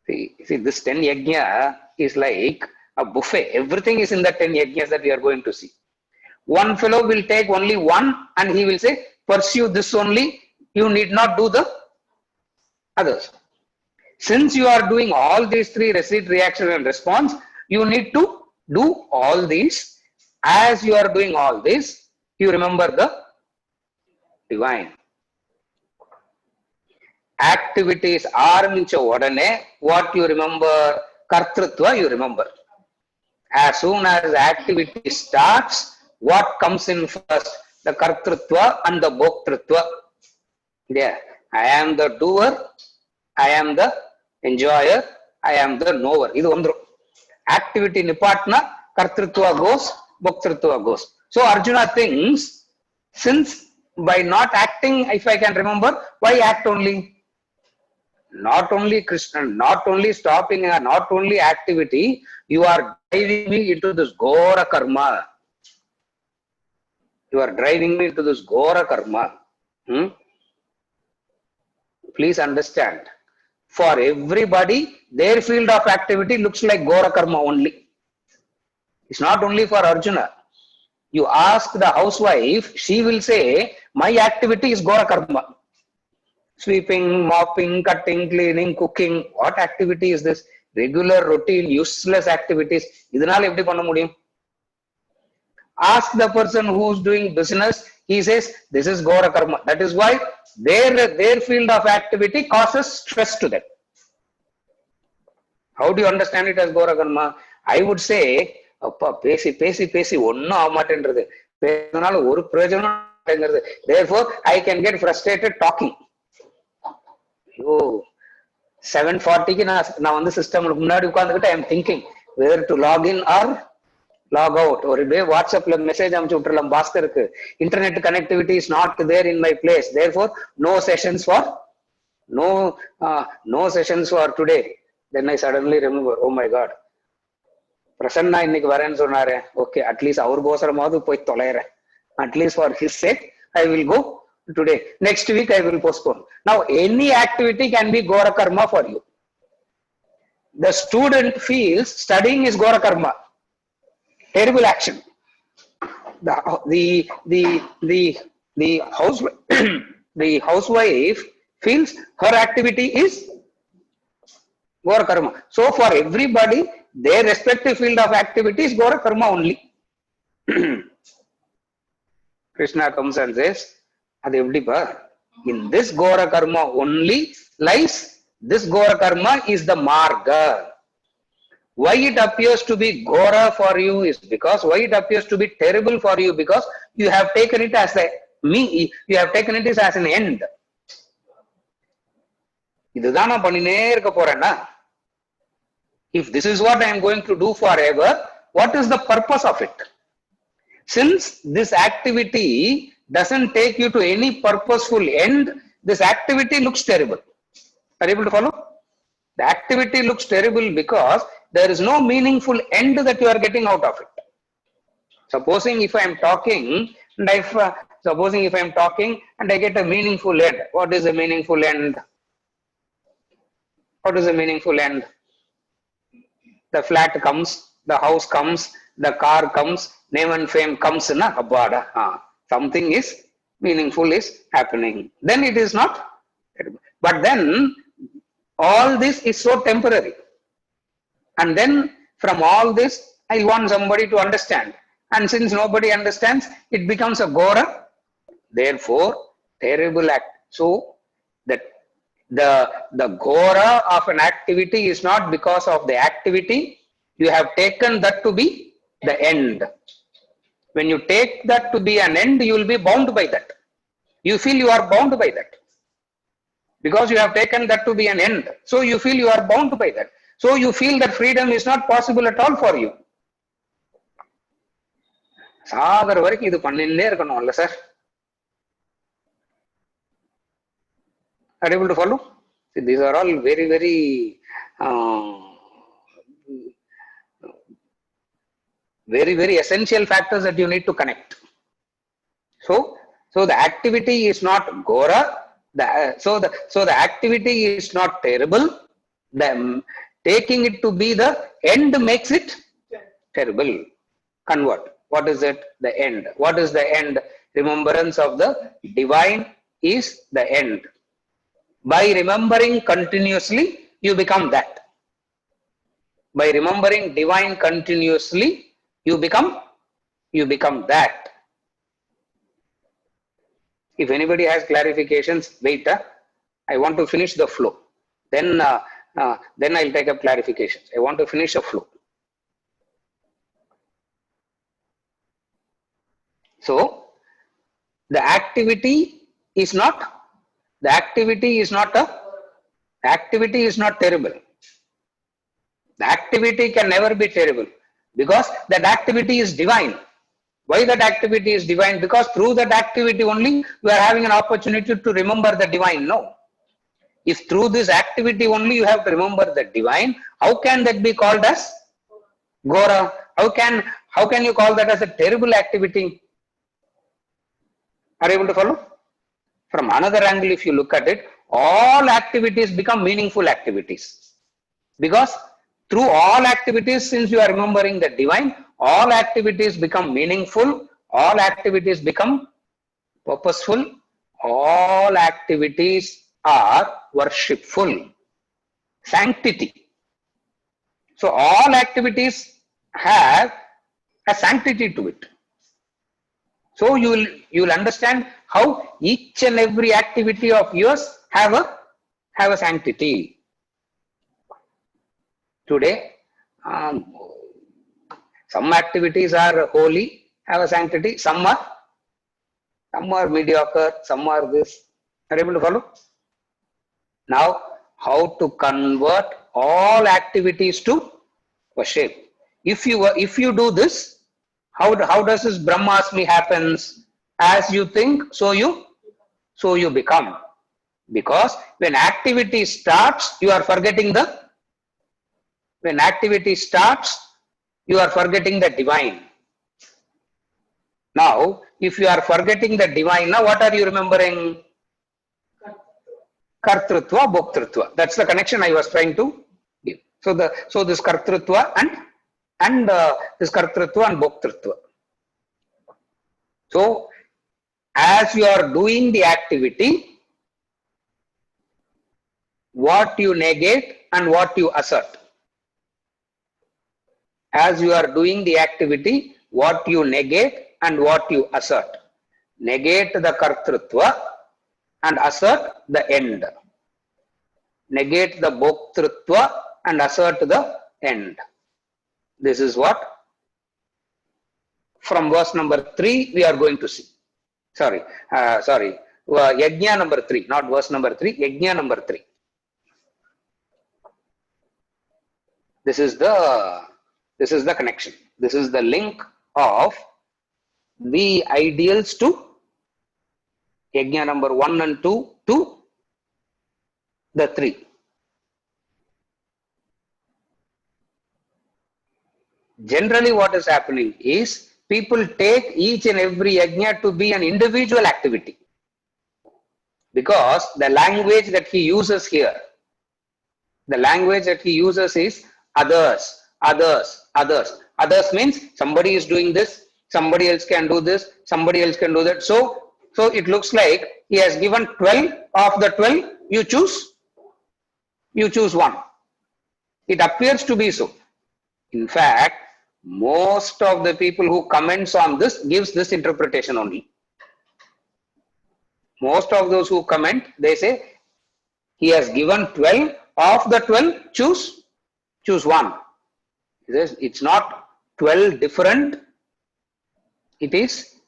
See, this 10 yajna is like a buffet. Everything is in the 10 yajnas that we are going to see. One fellow will take only one and he will say, pursue this only, you need not do the others. Since you are doing all these three, receipt, reaction and response, you need to do all these. As you are doing all this, you remember the divine. Activities ஆரம்பிச்ச உடனே what you remember? Kartrutva you remember. As soon as activity starts, what comes in first? The Kartrutva and the Bhoktrutva. Yeah, I am the doer, I am the enjoyer, I am the knower. இது வந்துரும். Activity nipatna, Kartrutva goes, Bhoktrutva goes. So Arjuna thinks, since by not acting, if I can remember, why act only? Not only Krishna, not only stopping, not only activity, you are driving me into this Ghora karma. You are driving me into this Ghora karma. Please understand. For everybody, their field of activity looks like Ghora karma only. It's not only for Arjuna. You ask the housewife, she will say, my activity is Ghora karma. Sweeping, mopping, cutting, cleaning, cooking. What activity is this? Regular, routine, useless activities. இதனால எப்படி பண்ண முடியும்? Ask the person who's doing business, he says this is Gora Karma. That is why their field of activity causes stress to them. How do you understand it as Gora Karma? I would say, pesi, onna amatendrathu. Pesanalu oru prayojanam atengirathu. Therefore, I can get frustrated talking. Oh, 7:40 க்கு நான் வந்து சிஸ்டம்க்கு முன்னாடி உட்கார்ந்துகிட்டு I am thinking whether to log in or log out. ஒரு டே வாட்ஸ்அப்ல message அனுப்பிச்சு விட்டுறலாம் பாஸ்கருக்கு. Internet connectivity is not there in my place. Therefore, no sessions for no sessions for today. Then I suddenly remember, oh my God, Prasanna இன்னைக்கு வரேன்னு சொன்னாரு. Okay, at least அவருக்கு கோசரமாவது போய் தொலைறேன். At least for his sake I will go today. Next week I will postpone. Now any activity can be Gora Karma for you. The student feels studying is Gora Karma, terrible action. The housewife the housewife feels her activity is Gora Karma. So for everybody, their respective field of activity is Gora Karma only. Krishna comes and says, அது எப்படிப்பா, in this Gora Karma only lies, this Gora Karma is the marga. Why it appears to be Gora for you is because, why it appears to be terrible for you, because you have taken it as you have taken it as an end. இதுதான் நான் பண்ணினே இருக்க போறேன்னா, if this is what I am going to do forever, what is the purpose of it? Since this activity doesn't take you to any purposeful end, this activity looks terrible. Are you able to follow? The activity looks terrible because there is no meaningful end that you are getting out of it. Supposing if I am talking and I get a meaningful end, what is a meaningful end? What is a meaningful end? The flat comes, the house comes, the car comes, name and fame comes, na abada. Something is meaningful is happening. Then it is not. But then all this is so temporary. And then from all this, I want somebody to understand. And since nobody understands, it becomes a Gora. Therefore, terrible act. So that the Gora of an activity is not because of the activity. You have taken that to be the end. When you take that to be an end, you will be bound by that. You feel you are bound by that. Because you have taken that to be an end. So you feel you are bound by that. So you feel that freedom is not possible at all for you. சாகர வரைக்கும் இது பண்ணிட்டே இருக்கணும் இல்ல sir? Are you able to follow? See, these are all very, very very essential factors that you need to connect. So the activity is not Gora. So the activity is not terrible. Taking it to be the end makes it terrible. Convert. What is it? The end. What is the end? Remembrance of the divine is the end. By remembering continuously, you become that. By remembering divine continuously, you become that. If anybody has clarifications, wait. I want to finish the flow. Then I'll take up clarifications. I want to finish the flow. So the activity is not terrible. The activity can never be terrible because that activity is divine. Why that activity is divine? Because through that activity only you are having an opportunity to remember the divine. No. If through this activity only you have to remember the divine, how can that be called as Gora? How can you call that as a terrible activity? Are you able to follow? From another angle, if you look at it, all activities become meaningful activities. Because through all activities, since you are remembering the divine, all activities become meaningful, all activities become purposeful, all activities are worshipful. Sanctity. So all activities have a sanctity to it. So you will understand how each and every activity of yours have a sanctity. Today, some activities are holy, have a sanctity. Some are mediocre. Some are this. Are you able to follow? Now, how to convert all activities to worship? If you do this, how does this Brahmasmi happens? As you think, so you become. Because when activity starts, you are forgetting the divine. Now, if you are forgetting the divine, now what are you remembering? Kartrutva, Bhoktrutva. That's the connection I was trying to give. So this Kartrutva and this Kartrutva and Bhoktrutva. So as you are doing the activity, what you negate and what you assert. As you are doing the activity, what you negate and what you assert. Negate the Kartrutva and assert the end. Negate the Bhoktrutva and assert the end. This is what from verse number 3 we are going to see. Yajna number 3, not verse number 3, Yajna number 3. This is the connection. This is the link of the ideals to Yajna number 1 and 2 to the 3. Generally what is happening is people take each and every yajna to be an individual activity, because the language that he uses here, is others. Others means somebody is doing this, somebody else can do this, somebody else can do that. So it looks like he has given 12. Of the 12, you choose one. It appears to be so. In fact, most of the people who comments on this gives this interpretation only. Most of those who comment, they say he has given 12. Of the 12, choose one. It's not 12 different. It is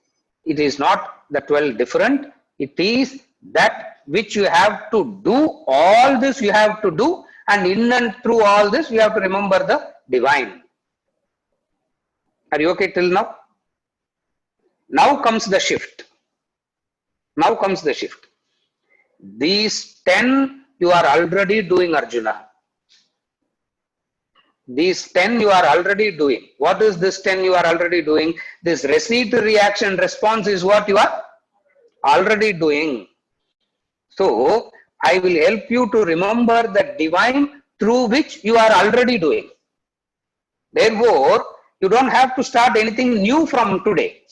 not the 12 different. It is that which you have to do. All this you have to do, and in and through all this you have to remember the divine. Are you okay till now? Now comes the shift. These 10 you are already doing, Arjuna. These 10 you are already doing. What is this 10 you are already doing? This receipt, reaction, response is what you are already doing. So I will help you to remember the divine through which you are already doing. Therefore, you don't have to start anything new from today.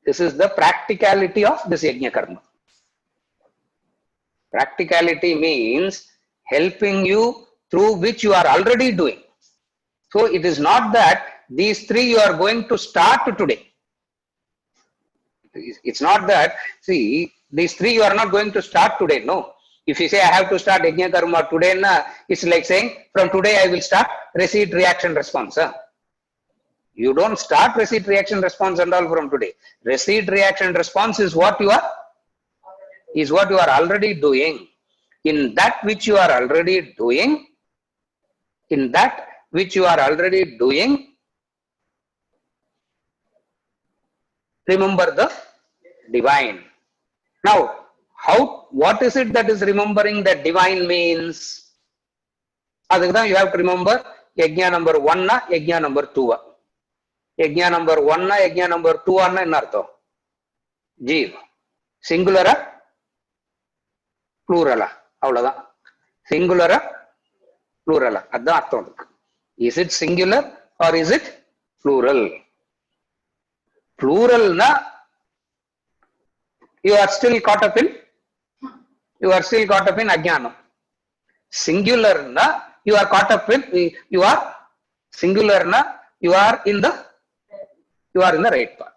This is the practicality of this yajna karma. Practicality means helping you through which you are already doing. So it is not that these 3 you are going to start today. It's not that, see, these 3 you are not going to start today. No. If you say I have to start yajna karma today, it's like saying from today I will start receipt, reaction, response. You don't start receipt, reaction, response and all from today. Receipt, reaction, response is what you are already doing. In that which you are already doing, remember the divine. Now, what is it that is remembering the divine means? You have to remember yajna number 1, yajna number 2. Yajna number 1, yajna number 2 enna artham? Jeev. Singular, plural. Avladhaan. Singular, plural. Adhaan artham. Is it singular or is it plural? Plural na, you are still caught up in ajnana. Singular na, you are caught up in, you are in the right path.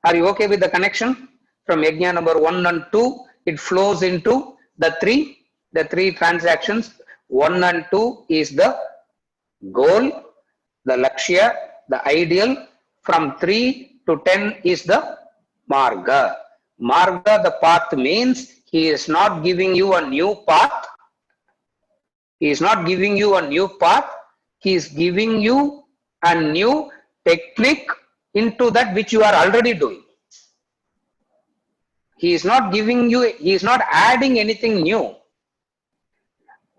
Are you okay with the connection? From yajna number 1 and 2, it flows into the three transactions. 1 and 2 is the goal, the lakshya, the ideal. From 3 to 10 is the marga. Marga, the path, means he is not giving you a new path. He is not giving you a new path. He is giving you a new technique into that which you are already doing. He is not giving you, he is not adding anything new.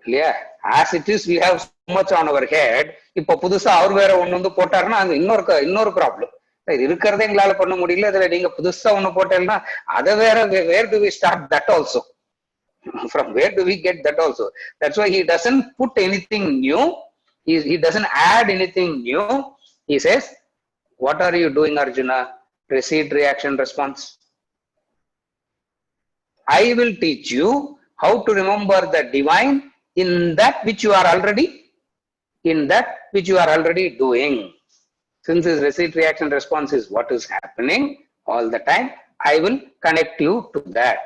Yeah, as it is, we have so much on our head. இப்போ புதுசா அவர் வேற ஒண்ணு வந்து போட்டாருன்னா அது இன்னொரு problem. இருக்கிறதே எங்களால பண்ண முடியல, அதுல நீங்க புதுசா ஒண்ணு போட்டேன்னா அதை வேற, where do we start that also? From where do we get that also? That's why he doesn't put anything new. He doesn't add anything new. He says, what are you doing, Arjuna? Receipt, reaction, response. I will teach you how to remember the divine in that which you are already doing. Since his receipt, reaction, response is what is happening all the time, I will connect you to that.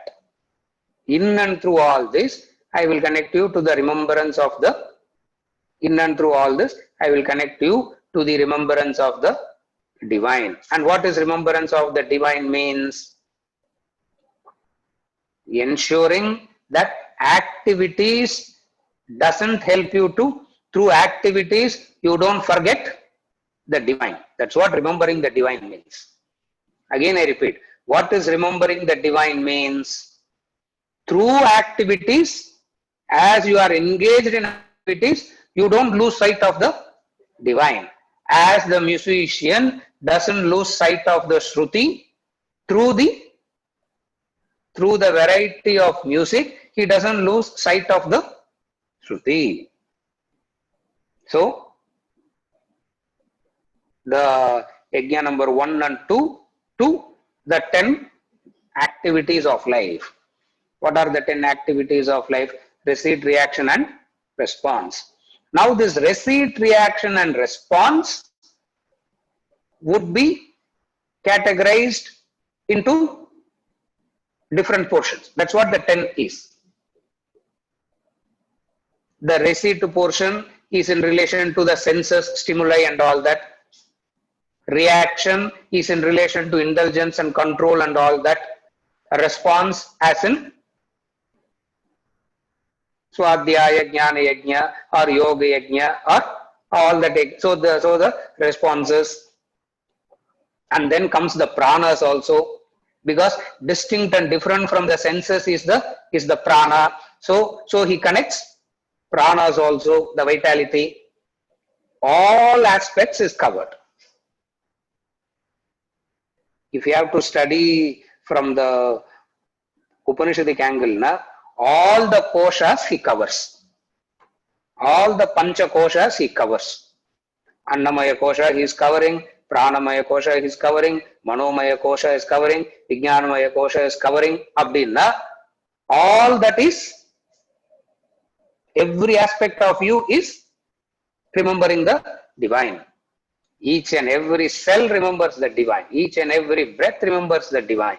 In and through all this, I will connect you to the remembrance of the, in and through all this, I will connect you to the remembrance of the divine. And what is remembrance of the divine means? Ensuring that activities doesn't help you to, through activities, you don't forget the divine. That's what remembering the divine means. Again, I repeat, what is remembering the divine means? Through activities, as you are engaged in activities, you don't lose sight of the divine. As the musician doesn't lose sight of the Shruti, through the variety of music, he doesn't lose sight of the Shruti. So, the yajna number 1 and 2 to the 10 activities of life. What are the 10 activities of life? Receipt, reaction, and response. Now this receipt, reaction, and response would be categorized into different portions. That's what the 10 is. The receipt portion is in relation to the senses, stimuli, and all that. Reaction is in relation to indulgence and control and all that. A response as in Swadhyaya, Jnana Yajna, or Yoga Yajna, or all that. So the responses, and then comes the pranas also, because distinct and different from the senses is the prana. So he connects pranas also, the vitality. All aspects is covered. If you have to study from the Upanishadic angle, all the koshas he covers. All the pancha koshas he covers. Annamaya kosha he is covering, Pranamaya kosha he is covering, Manomaya kosha is covering, Vijnanamaya kosha is covering. Abdinna, all that is, every aspect of you is remembering the divine. Each and every cell remembers the divine. Each and every breath remembers the divine.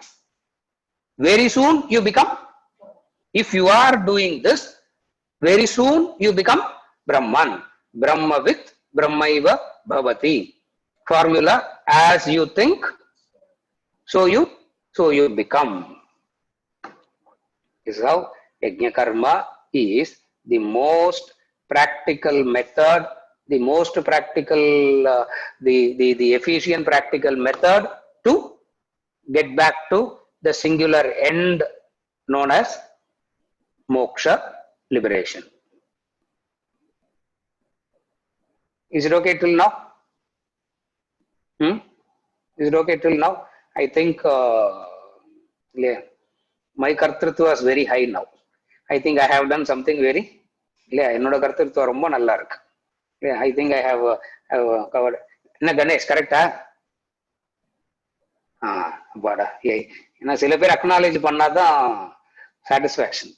Very soon you become, if you are doing this, very soon you become Brahman. Brahmavit Brahmaiva Bhavati. Formula, as you think, so you become. This is how Yajna Karma is the most practical method, the most practical, the efficient practical method to get back to the singular end known as moksha, liberation. Is it okay till now? Is it okay till now? I think my kartrutva is very high now. I think I have done something very, என்னோட கர்த்தத்துவம் ரொம்ப நல்லா இருக்கு. I think I have covered. என்ன கணேஷ் கரெக்டா? பாடா ஏன்னா சில பேர் அக்னாலேஜ் பண்ணாதான் satisfaction.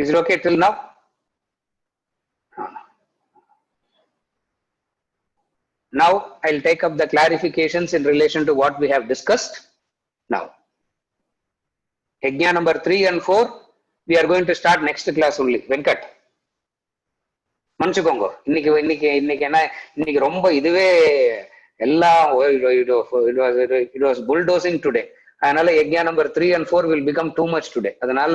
Is it okay till now? Now I'll take up the clarifications in relation to what we have discussed. Now, Yajna number 3 and 4, we are going to start next class only. Venkat. மன்னிச்சுக்கோங்க, இன்னைக்கு ரொம்ப இதுவே எல்லாம் it was bulldozing today. அதனால Yajna number 3 and 4 will become too much today. அதனால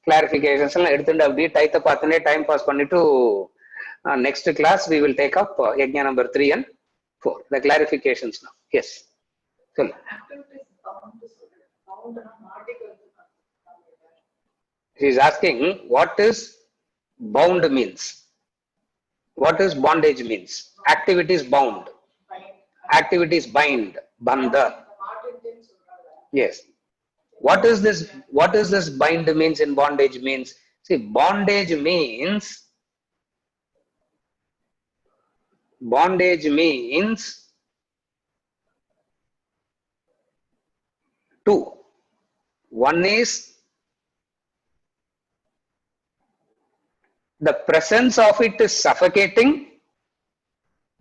clarifications எல்லாம் எடுத்துட்டு அப்படியே டைத்தை பார்த்துனே டைம் பாஸ் பண்ணிட்டு next class we will take up Yajna number 3 and 4, the clarifications now. Yes, சொல்லு. He is asking what is bound means. What is bondage means? Activities bound, activities bind, bandha. Yes. What is this bind means in bondage means? See, bondage means two. One is the presence of it is suffocating,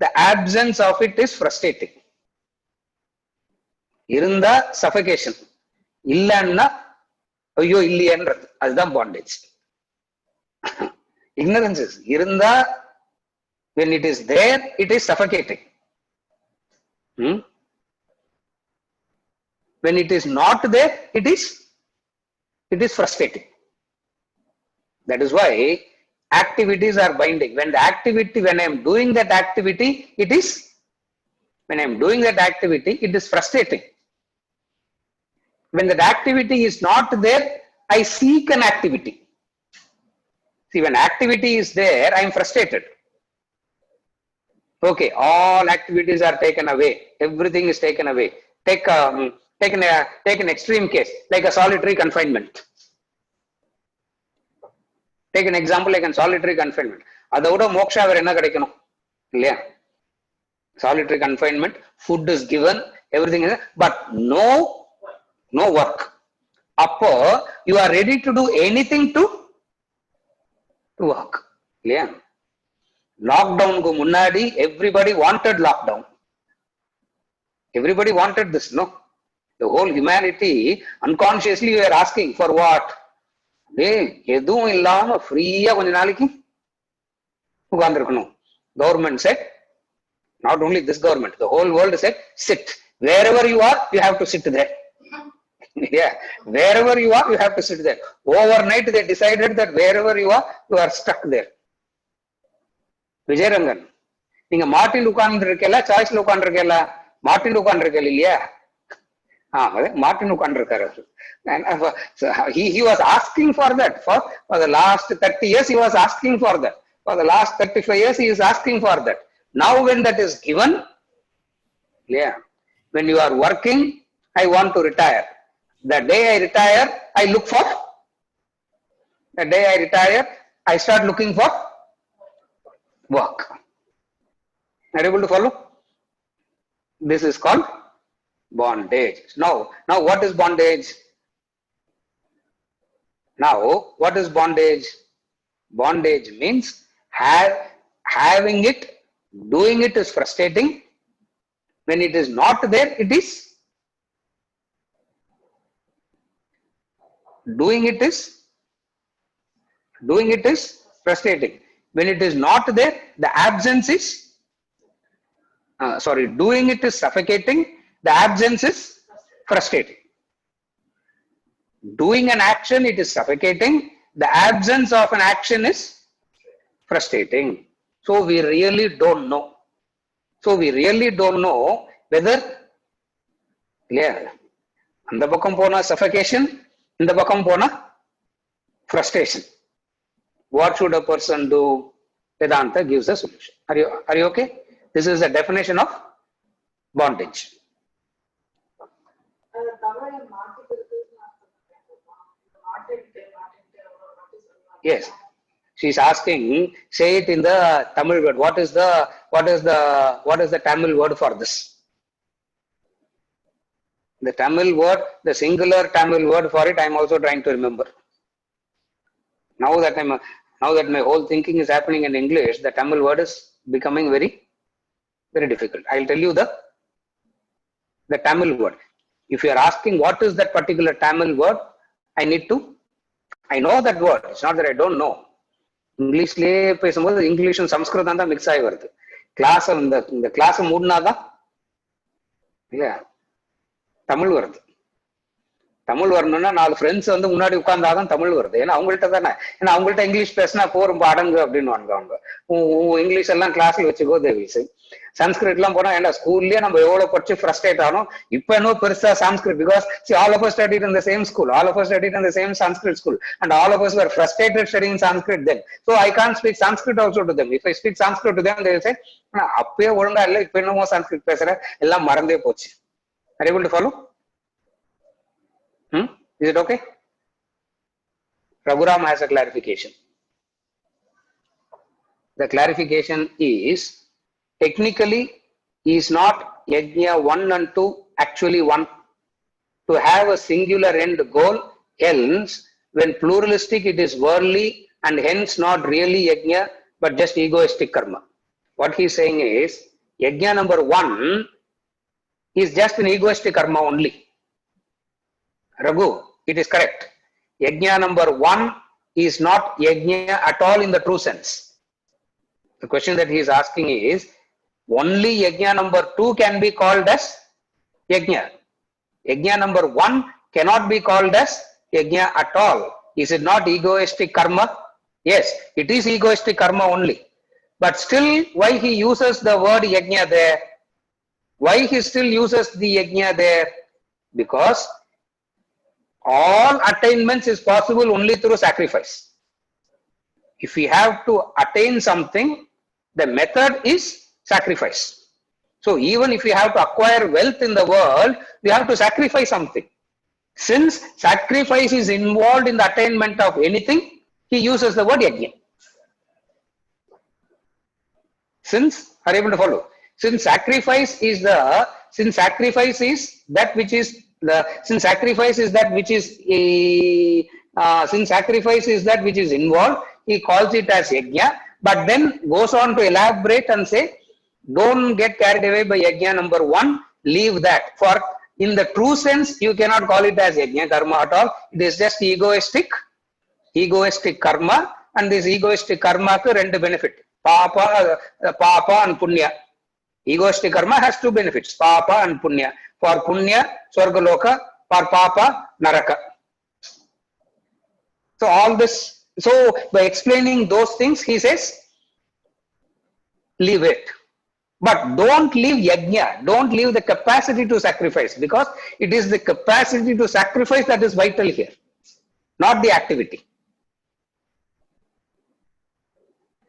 the absence of it is frustrating. Irunda suffocation, illanna ayyo illiyendrathu, adhaan bondage. Ignorance is irunda, when it is there it is suffocating. When it is not there it is frustrating. That is why activities are binding. When I am doing that activity, it is frustrating. When that activity is not there, I seek an activity. See, when activity is there, I am frustrated. Okay, all activities are taken away. Everything is taken away. Take an extreme case, like a solitary confinement. Take an example like a solitary confinement. Adavoda moksha vera enna kedaikanum illaya? Solitary confinement, food is given, everything is, but no work. Appo you are ready to do anything to work illaya? Lockdown ku munnadi everybody wanted lockdown. Everybody wanted this, no? The whole humanity unconsciously we are asking for what? எதுவும் இல்லாம ஃப்ரீயா கொஞ்ச நாளைக்கு உட்கார்ந்துருக்கணும். Government said, not only this government, the whole world said, sit. Wherever you are, you have to sit there. Yeah, wherever you are, you have to sit there. Overnight, they decided that wherever you are stuck there. Vijayarangan, நீங்க மாட்டில் உட்கார்ந்து இருக்கல, சாய்ஸ்ல உட்கார்ந்து இருக்கல, மாட்டில் உட்கார்ந்து இருக்கல இல்லையா? Martin Ukandrakaru. And he was asking for that. For the last 30 years, he was asking for that. For the last 35 years, he is asking for that. Now, when that is given, yeah, when you are working, I want to retire. The day I retire, I look for. The day I retire, I start looking for work. Are you able to follow? This is called bondage. Now what is bondage? Now, what is bondage? Bondage means having it, doing it is frustrating. When it is not there, it is doing it is frustrating. When it is not there, the absence is doing it is suffocating. The absence is frustrating. Doing an action, it is suffocating. The absence of an action is frustrating. So we really don't know. Whether, yeah, and the bakam pona suffocation, in the bakam pona frustration. What should a person do? Vedanta gives a solution. Are you okay? This is the definition of bondage. Yes, she is asking, say it in the Tamil word. What is the Tamil word for this? The Tamil word, the singular Tamil word for it, I am also trying to remember. Now that my whole thinking is happening in English, the Tamil word is becoming very Very difficult. I'll tell you the Tamil word. If you are asking what is that particular Tamil word, I know that word. It's not that I don't know. இங்கிலீஷ்லயே பேசும்போது இங்கிலீஷும் சம்ஸ்கிருதம் தான் mix ஆகி வருது. இந்த class மூடினாதான் இல்லையா தமிழ் வருது. தமிழ் வரணும்னா 4 friends வந்து முன்னாடி உட்கார்ந்தாதான் தமிழ் வருது. ஏன்னா அவங்கள்ட்ட தானே, ஏன்னா அவங்கள்ட்ட இங்கிலீஷ் பேசினா ரொம்ப அடங்கு அப்படின்னு அவங்க இங்கிலீஷ் எல்லாம் கிளாஸ்ல வச்சுக்கோ தேவிஸ். சன்ஸ்கிரிட் எல்லாம் போனா ஏன்னா ஸ்கூல்லயே நம்ம எவ்வளவு படிச்சு ஃப்ரஸ்ட்ரேட் ஆனோம். இப்ப என்ன பெருசா Sanskrit, because all of us studied in the same school, all of us studied in the same Sanskrit school, and all of us were frustrated studying Sanskrit then. So I can't speak Sanskrit also to them. If I speak Sanskrit to them, they will say, அப்பயே ஒழுங்கா இல்ல, இப்ப என்னமோ சான்ஸ்கிரிட் பேசுற, எல்லாம் மறந்தே போச்சு. Are you able to follow? Is it okay? Raghuram has a clarification. The clarification is, technically is not yajna 1 and 2 actually one. To have a singular end goal, else when pluralistic it is worldly and hence not really yajna but just egoistic karma. What he is saying is, yajna number 1 is just an egoistic karma only. Raghu, it is correct. Yajna number 1 is not yajna at all in the true sense. The question that he is asking is, only yajna number 2 can be called as yajna. Yajna number 1 cannot be called as yajna at all. Is it not egoistic karma? Yes, it is egoistic karma only. But still, why he uses the word yajna there? Why he still uses the yajna there? Because all attainments is possible only through sacrifice. If we have to attain something, the method is sacrifice. So even if we have to acquire wealth in the world, we have to sacrifice something. Since sacrifice is involved in the attainment of anything, he uses the word yajna. Since, are you able to follow? Since sacrifice is that which is since sacrifice is that which is involved, he calls it as yajna, but then goes on to elaborate and say, don't get carried away by yajna number 1, leave that. For in the true sense, you cannot call it as yajna karma at all. It is just egoistic karma, and this egoistic karma ku rendu benefit, papa and punya. Egoistic karma has 2 benefits, papa and punya. For punya, swargaloka; for papa, naraka. So all this, so by explaining those things, he says, leave it. But don't leave yajna, don't leave the capacity to sacrifice, because it is the capacity to sacrifice that is vital here, not the activity.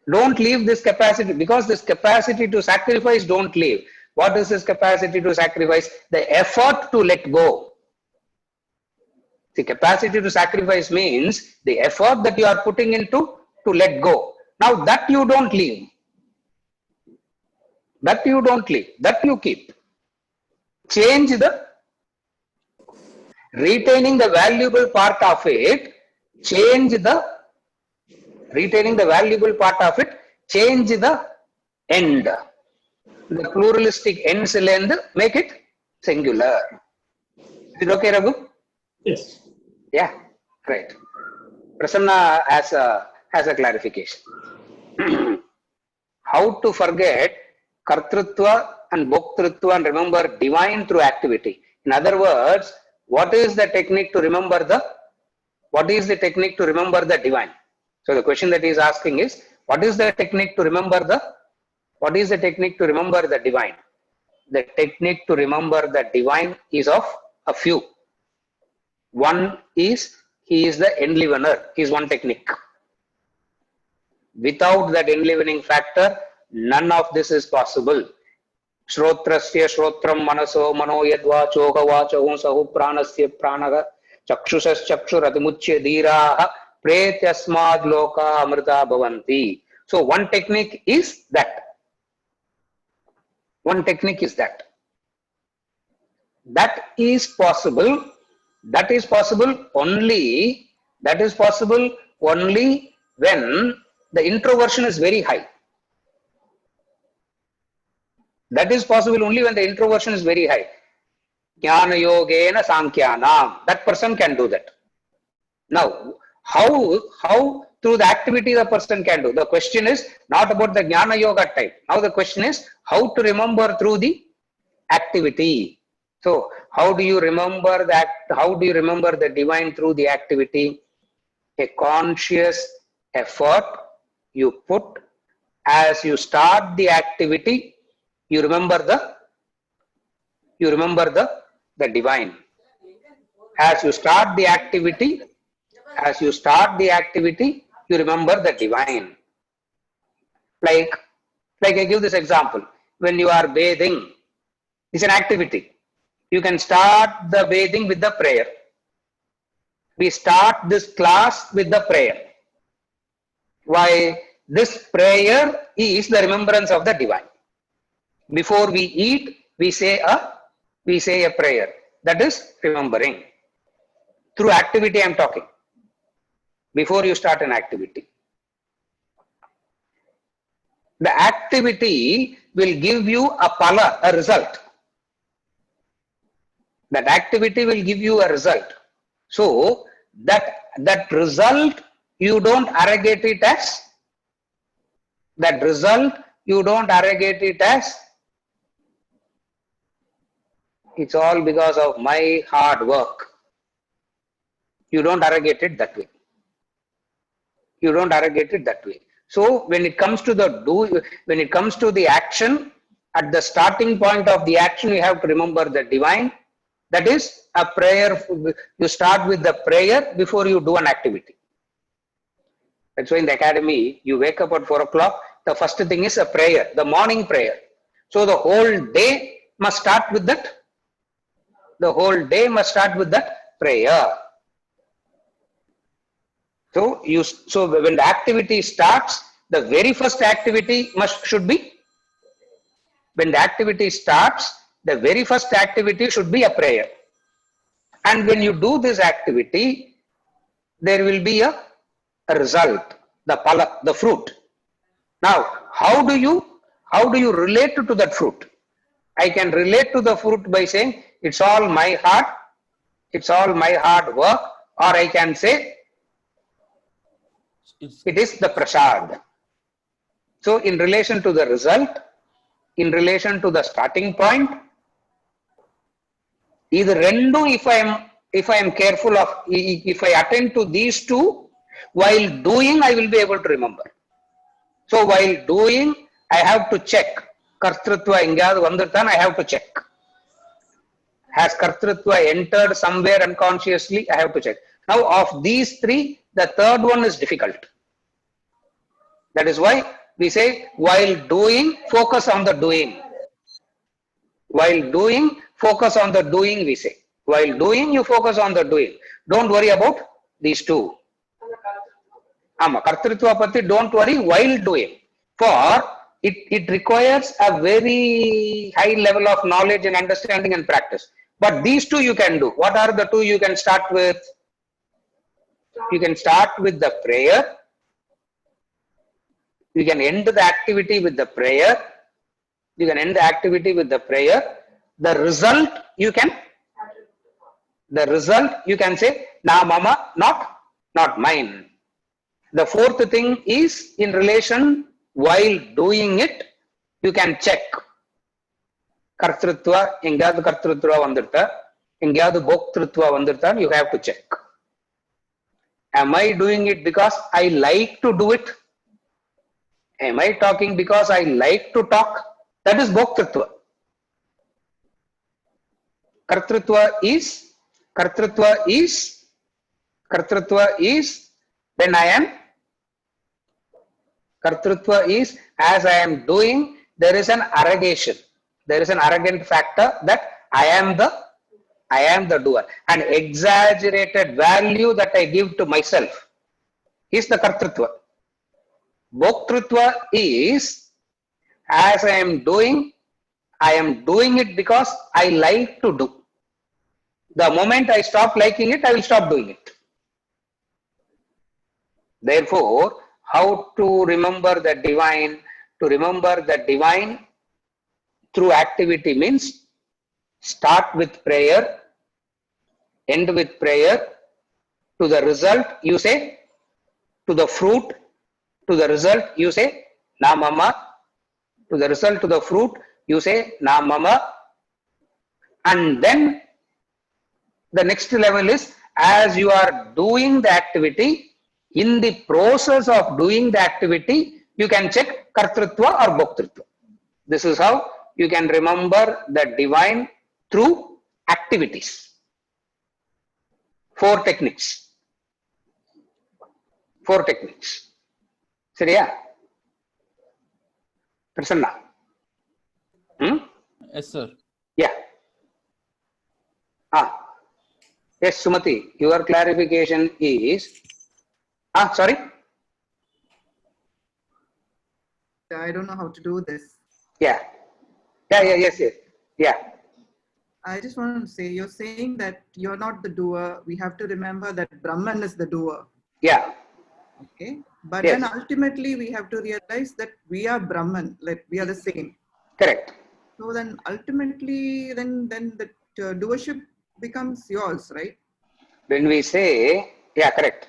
Don't leave this capacity, because this capacity to sacrifice, don't leave. What is this capacity to sacrifice? The effort to let go. The capacity to sacrifice means the effort that you are putting into to let go. Now that you don't leave. That you don't leave. That you keep. Change the, retaining the valuable part of it, retaining the valuable part of it, change the end. The pluralistic ends end, make it singular. Is it okay, Raghu? Yes. Yeah, right. Prasanna has a clarification. How to forget kartrutva and bhoktrutva and remember divine through activity? In other words, what is the technique to remember the divine? So the question that he is asking is, what is the technique to remember the divine? The technique to remember the divine is of a few. One is, he is the enlivener. He is one technique. Without that enlivening factor, none of this is possible. Shrotrasya shrotram manaso mano yadvacho vacho sahu pranasya pranaga chakshusas chakshuratimuchya dhiraha pretyasmad loka amrita bhavanti. So one technique is that. One technique is that. That is possible only when the introversion is very high. That is possible only when the introversion is very high. Jnana yogena sankyanam. That person can do that. Now, how through the activity the person can do? The question is not about the Jnana Yoga type. Now the question is how to remember through the activity. So how do you remember that? How do you remember the divine through the activity? A conscious effort you put as you start the activity. You remember the divine. As you start the activity, you remember the divine. Like I give this example. When you are bathing, it's an activity. You can start the bathing with the prayer. We start this class with the prayer. Why? This prayer is the remembrance of the divine. Before we eat, we say a prayer. That is remembering. Through activity I am talking. Before you start an activity. The activity will give you a result. That activity will give you a result. So that result you don't arrogate it as it's all because of my hard work. You don't arrogate it that way. So when it comes to the action, at the starting point of the action, you have to remember the divine. That is a prayer. You start with the prayer before you do an activity. That's why in the academy, you wake up at 4 o'clock. The first thing is a prayer, the morning prayer. So the whole day must start with that. Prayer. So when the activity starts, the very first activity should be a prayer. And when you do this activity, there will be a result, the fruit. Now, how do you relate to that fruit? I can relate to the fruit by saying it's all my hard work, or I can say it is the prasad. So in relation to the result, in relation to the starting point, either rendu, if I am careful of, if I attend to these two, while doing I will be able to remember. So while doing, I have to check. Kartrutva engadu vandurthan, I have to check. Has Kartrutva entered somewhere unconsciously? I have to check. Now of these three, the third one is difficult. That is why we say while doing, focus on the doing. While doing, focus on the doing, we say. While doing, you focus on the doing. Don't worry about these two. Kartrutva pati, don't worry while doing. For it requires a very high level of knowledge and understanding and practice. But these two you can do. What are the two you can start with? You can start with the prayer. You can end the activity with the prayer. The result you can say, na mama, not mine. The fourth thing is in relation, while doing it, you can check. Kartrutva, engadu kartrutva vandurtha, engadu bhoktrutva vandurtha, you have to check. Am I doing it because I like to do it? Am I talking because I like to talk? That is bhoktrutva. Kartrutva is when I am. Kartrutva is as I am doing, there is an arrogation. There is an arrogant factor that I am the doer. An exaggerated value that I give to myself is the Kartrutva. Bhoktrutva is as I am doing it because I like to do. The moment I stop liking it, I will stop doing it. Therefore, how to remember the divine? To remember the divine, through activity means start with prayer, end with prayer, to the result you say, to the fruit, to the result you say na mama, to the result to the fruit you say na mama, and then the next level is as you are doing the activity, in the process of doing the activity you can check kartrutva or bhoktrutva. This is how you can remember the divine through activities. 4 techniques. 4 techniques. Seriya? Prasanna? Yes, sir. Yeah. Yes, Sumati, your clarification is, sorry? I don't know how to do this. Yes. Yeah. I just want to say, you're saying that you're not the doer. We have to remember that Brahman is the doer. Yeah. Okay. But Yes. then ultimately we have to realize that we are Brahman, like we are the same. Correct. So then ultimately, then the doership becomes yours, right? When we say, yeah, correct.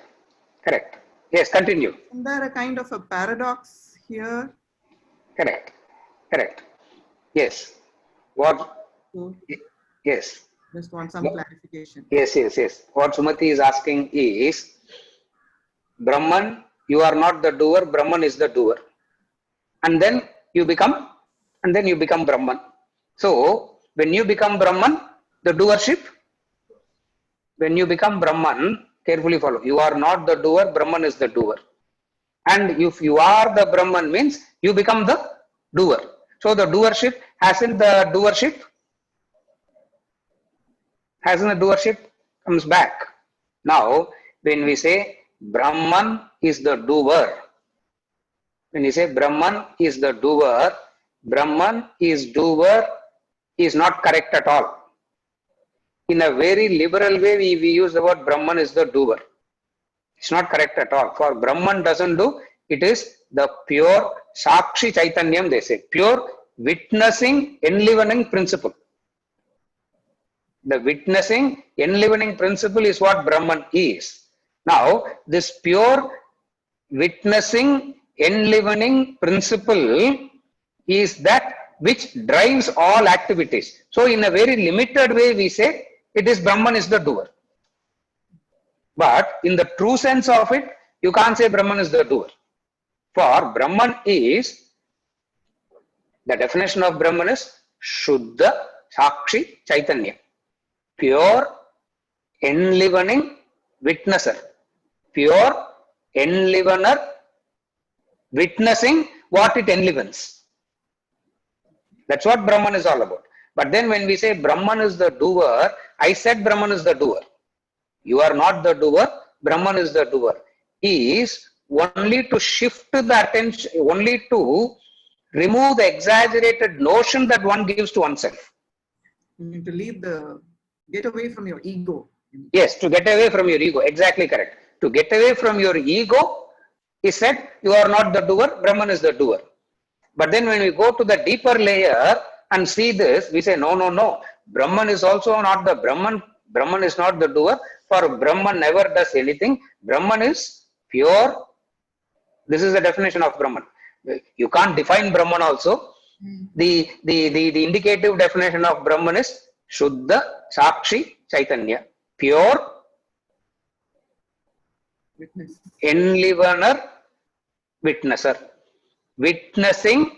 Yes, continue. Isn't there a kind of a paradox here? Correct. Yes. What? So Yes. just want some clarification. Yes. What Sumati is asking is, Brahman, you are not the doer, Brahman is the doer. And then you become Brahman. So, when you become Brahman, the doership, when you become Brahman, carefully follow, you are not the doer, Brahman is the doer. And if you are the Brahman means you become the doer. So the doership, hasn't the doership comes back. Now, when we say Brahman is the doer, when you say Brahman is the doer, Brahman is doer is not correct at all. In a very liberal way, we use the word Brahman is the doer. It's not correct at all. For Brahman doesn't do, it is the pure Sakshi Chaitanyam, they say, pure witnessing, enlivening principle. The witnessing, enlivening principle is what Brahman is. Now, this pure witnessing, enlivening principle is that which drives all activities. So, in a very limited way, we say it is Brahman is the doer. But in the true sense of it, you can't say Brahman is the doer. For Brahman is, the definition of Brahman is Shuddha Sakshi Chaitanya. Pure, enlivening witnesser. Pure, enlivener, witnessing what it enlivens. That's what Brahman is all about. But then when we say Brahman is the doer, I said Brahman is the doer. You are not the doer, Brahman is the doer. He is only to shift the attention, only to remove the exaggerated notion that one gives to oneself. You need to get away from your ego. Yes, to get away from your ego. Exactly correct. To get away from your ego, he said, you are not the doer, Brahman is the doer. But then when we go to the deeper layer and see this, we say, no. Brahman is also not the Brahman. Brahman is not the doer. For Brahman never does anything. Brahman is pure. This is the definition of Brahman. You can't define Brahman also. The indicative definition of Brahman is Shuddha Sakshi Chaitanya. Pure, Witness. enlivener, witnesser. Witnessing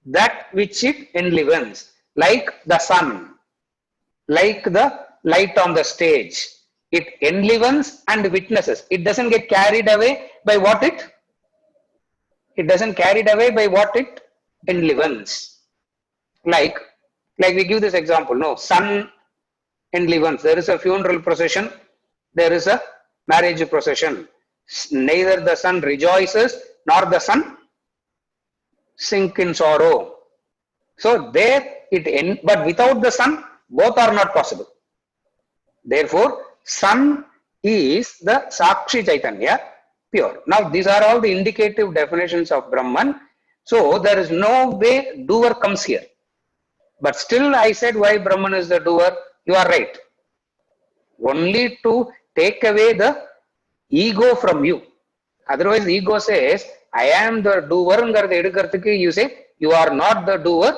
that which it enlivens. Like the sun. Like the light on the stage. It enlivens and witnesses. It doesn't get carried away by what it enlivens. Like we give this example, no, sun enlivens. There is a funeral procession, there is a marriage procession. Neither the sun rejoices nor the sun sink in sorrow. So there but without the sun, both are not possible. Therefore, sun is the Sakshi Chaitanya, pure. Now, these are all the indicative definitions of Brahman. So, there is no way doer comes here. But still I said why Brahman is the doer. You are right. Only to take away the ego from you. Otherwise, ego says, I am the doer. You say, you are not the doer.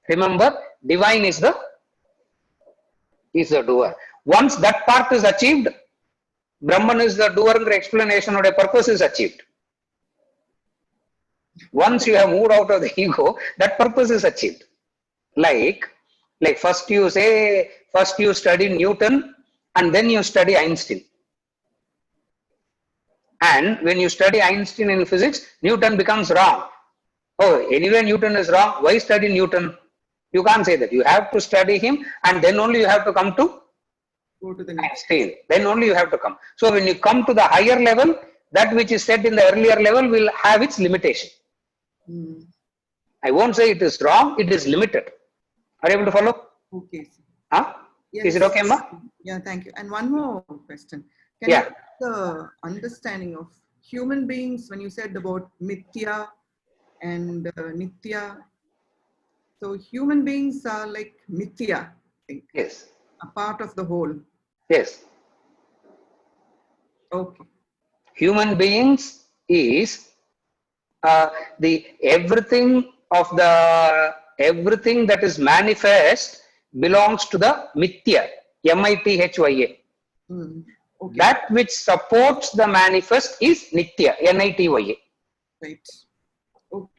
Remember, divine is the doer. Once that part is achieved, Brahman is the doer explanation or a purpose is achieved. Once you have moved out of the ego, that purpose is achieved. Like first you study Newton and then you study Einstein. And when you study Einstein in physics, Newton becomes wrong. Oh, anyway, Newton is wrong. Why study Newton? You can't say that. You have to study him and then only you have to come to Einstein. Then only you have to come. So when you come to the higher level, that which is said in the earlier level will have its limitation. I won't say it is wrong. It is limited. Are you able to follow? Okay. Huh? Yes. Is it okay, Ma? Yeah, thank you. And one more question. Can Yeah. you have the understanding of human beings when you said about Mithya and Nitya? So human beings are like Mithya, I think. Yes. A part of the whole. Yes. Okay. Human beings is the everything that is manifest belongs to the Mithya, Mithya. Okay. That which supports the manifest is Nitya, Nitya. Right. Okay.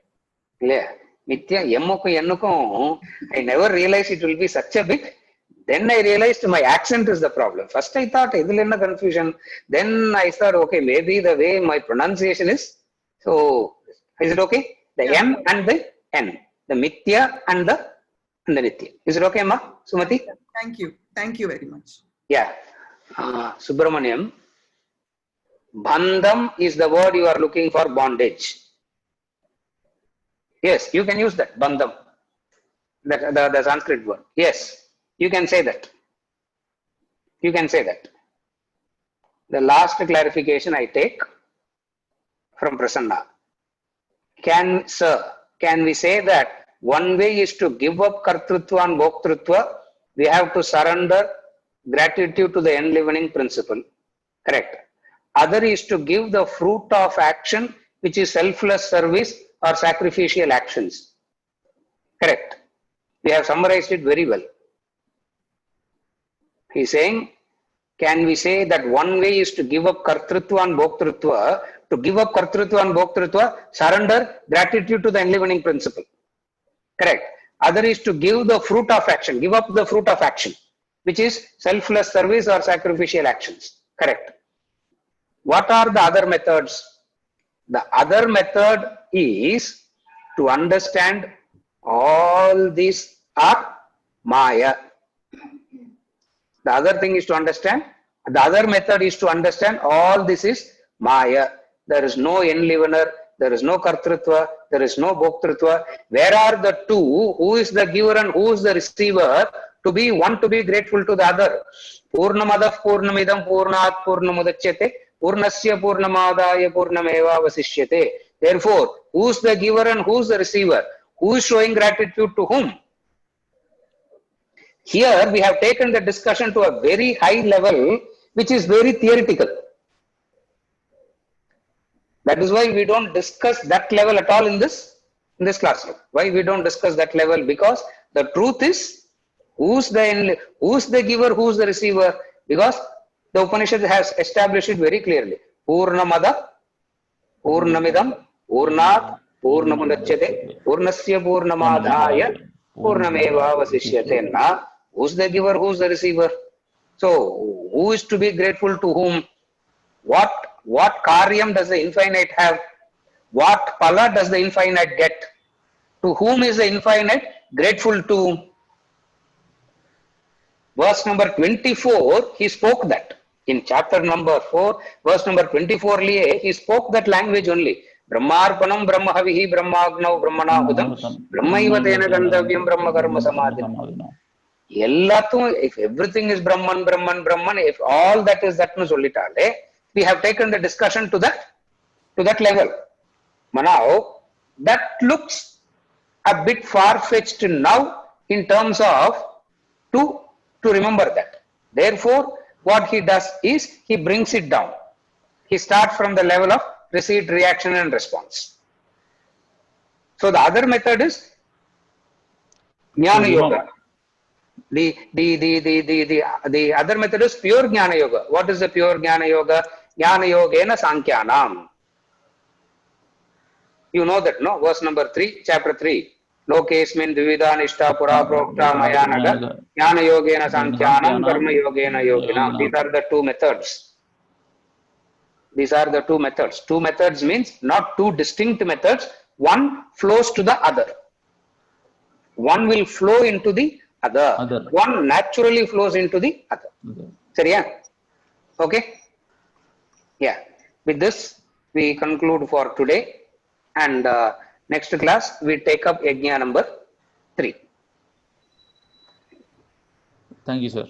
Yeah. Nitya, Yennukum, I never realized it will be such a big. Then I realized my accent is the problem. First I thought, idhil confusion. Then I thought, okay, maybe the way my pronunciation is. So, is it okay? The Yeah. M and the N. The Mithya and the Nitya. Is it okay, Ma? Sumati? Thank you. Thank you very much. Yeah. Subramaniam. Bandham is the word you are looking for, bondage. Yes, you can use that, bandham. The Sanskrit word. Yes, you can say that. You can say that. The last clarification I take from Prasanna. Can we say that one way is to give up kartrutva and bhoktrutva? We have to surrender gratitude to the enlivening principle. Correct. Other is to give the fruit of action, which is selfless service or sacrificial actions. Correct. We have summarized it very well. He is saying, can we say that one way is to give up kartrutva and bhoktrutva? To give up kartrutva and bhoktrutva, surrender gratitude to the enlivening principle. Correct. Other is to give the fruit of action, give up the fruit of action, which is selfless service or sacrificial actions. Correct. What are the other methods? The other method is to understand all these are Maya. The other thing is to understand, the other method is to understand all this is Maya. There is no enlivener, there is no kartrutva, there is no bhoktrutva. Where are the two? Who is the giver and who is the receiver? To be one, to be grateful to the other. Purnamadav purnamidam purnat purnamudachyate purnasya purnamadaya purnameva vasishyate. Therefore, who is the giver and who is the receiver? Who is showing gratitude to whom? Here we have taken the discussion to a very high level, which is very theoretical. That is why we don't discuss that level at all in this classroom. Why we don't discuss that level? Because the truth is, who's the giver, who's the receiver? Because the Upanishad has established it very clearly. Purnamada, Purnamidam, Purnat, Purnamudachyate, Purnasya Purnamadhaya, Purnameva Vasishyate. Na, who's the giver, who's the receiver? So, who is to be grateful to whom? What karyam does the infinite have? What pala does the infinite get? To whom is the infinite grateful to? Verse number 24, he spoke that. In chapter number 4, verse number 24, he spoke that language only. Brahmarpanam brahmahavihi brahmagnav brahmanahudam brahmaiva tena gandavyam brahma karma samadhinam. If everything is Brahman, if all that is that sollitale, we have taken the discussion to that level. Now, that looks a bit far-fetched now in terms of to remember that. Therefore, what he does is he brings it down. He starts from the level of receipt, reaction, and response. So the other method is Jnana Yoga. The other method is pure Jnana Yoga. What is the pure Jnana Yoga? Jnana Yogena Sankhyanam. You know that, no? Verse number 3, chapter 3. Lokesmin Dvivida Nishta Pura Prokta Mayanaga Jnana Yogena Sankhyanam Karma Yogena Yoginam. These are the two methods. These are the two methods. Two methods means not two distinct methods. One flows to the other. One will flow into the other. One naturally flows into the other. Seriya? Okay? Yeah. With this, we conclude for today. And next class, we take up Yajna number 3. Thank you, sir.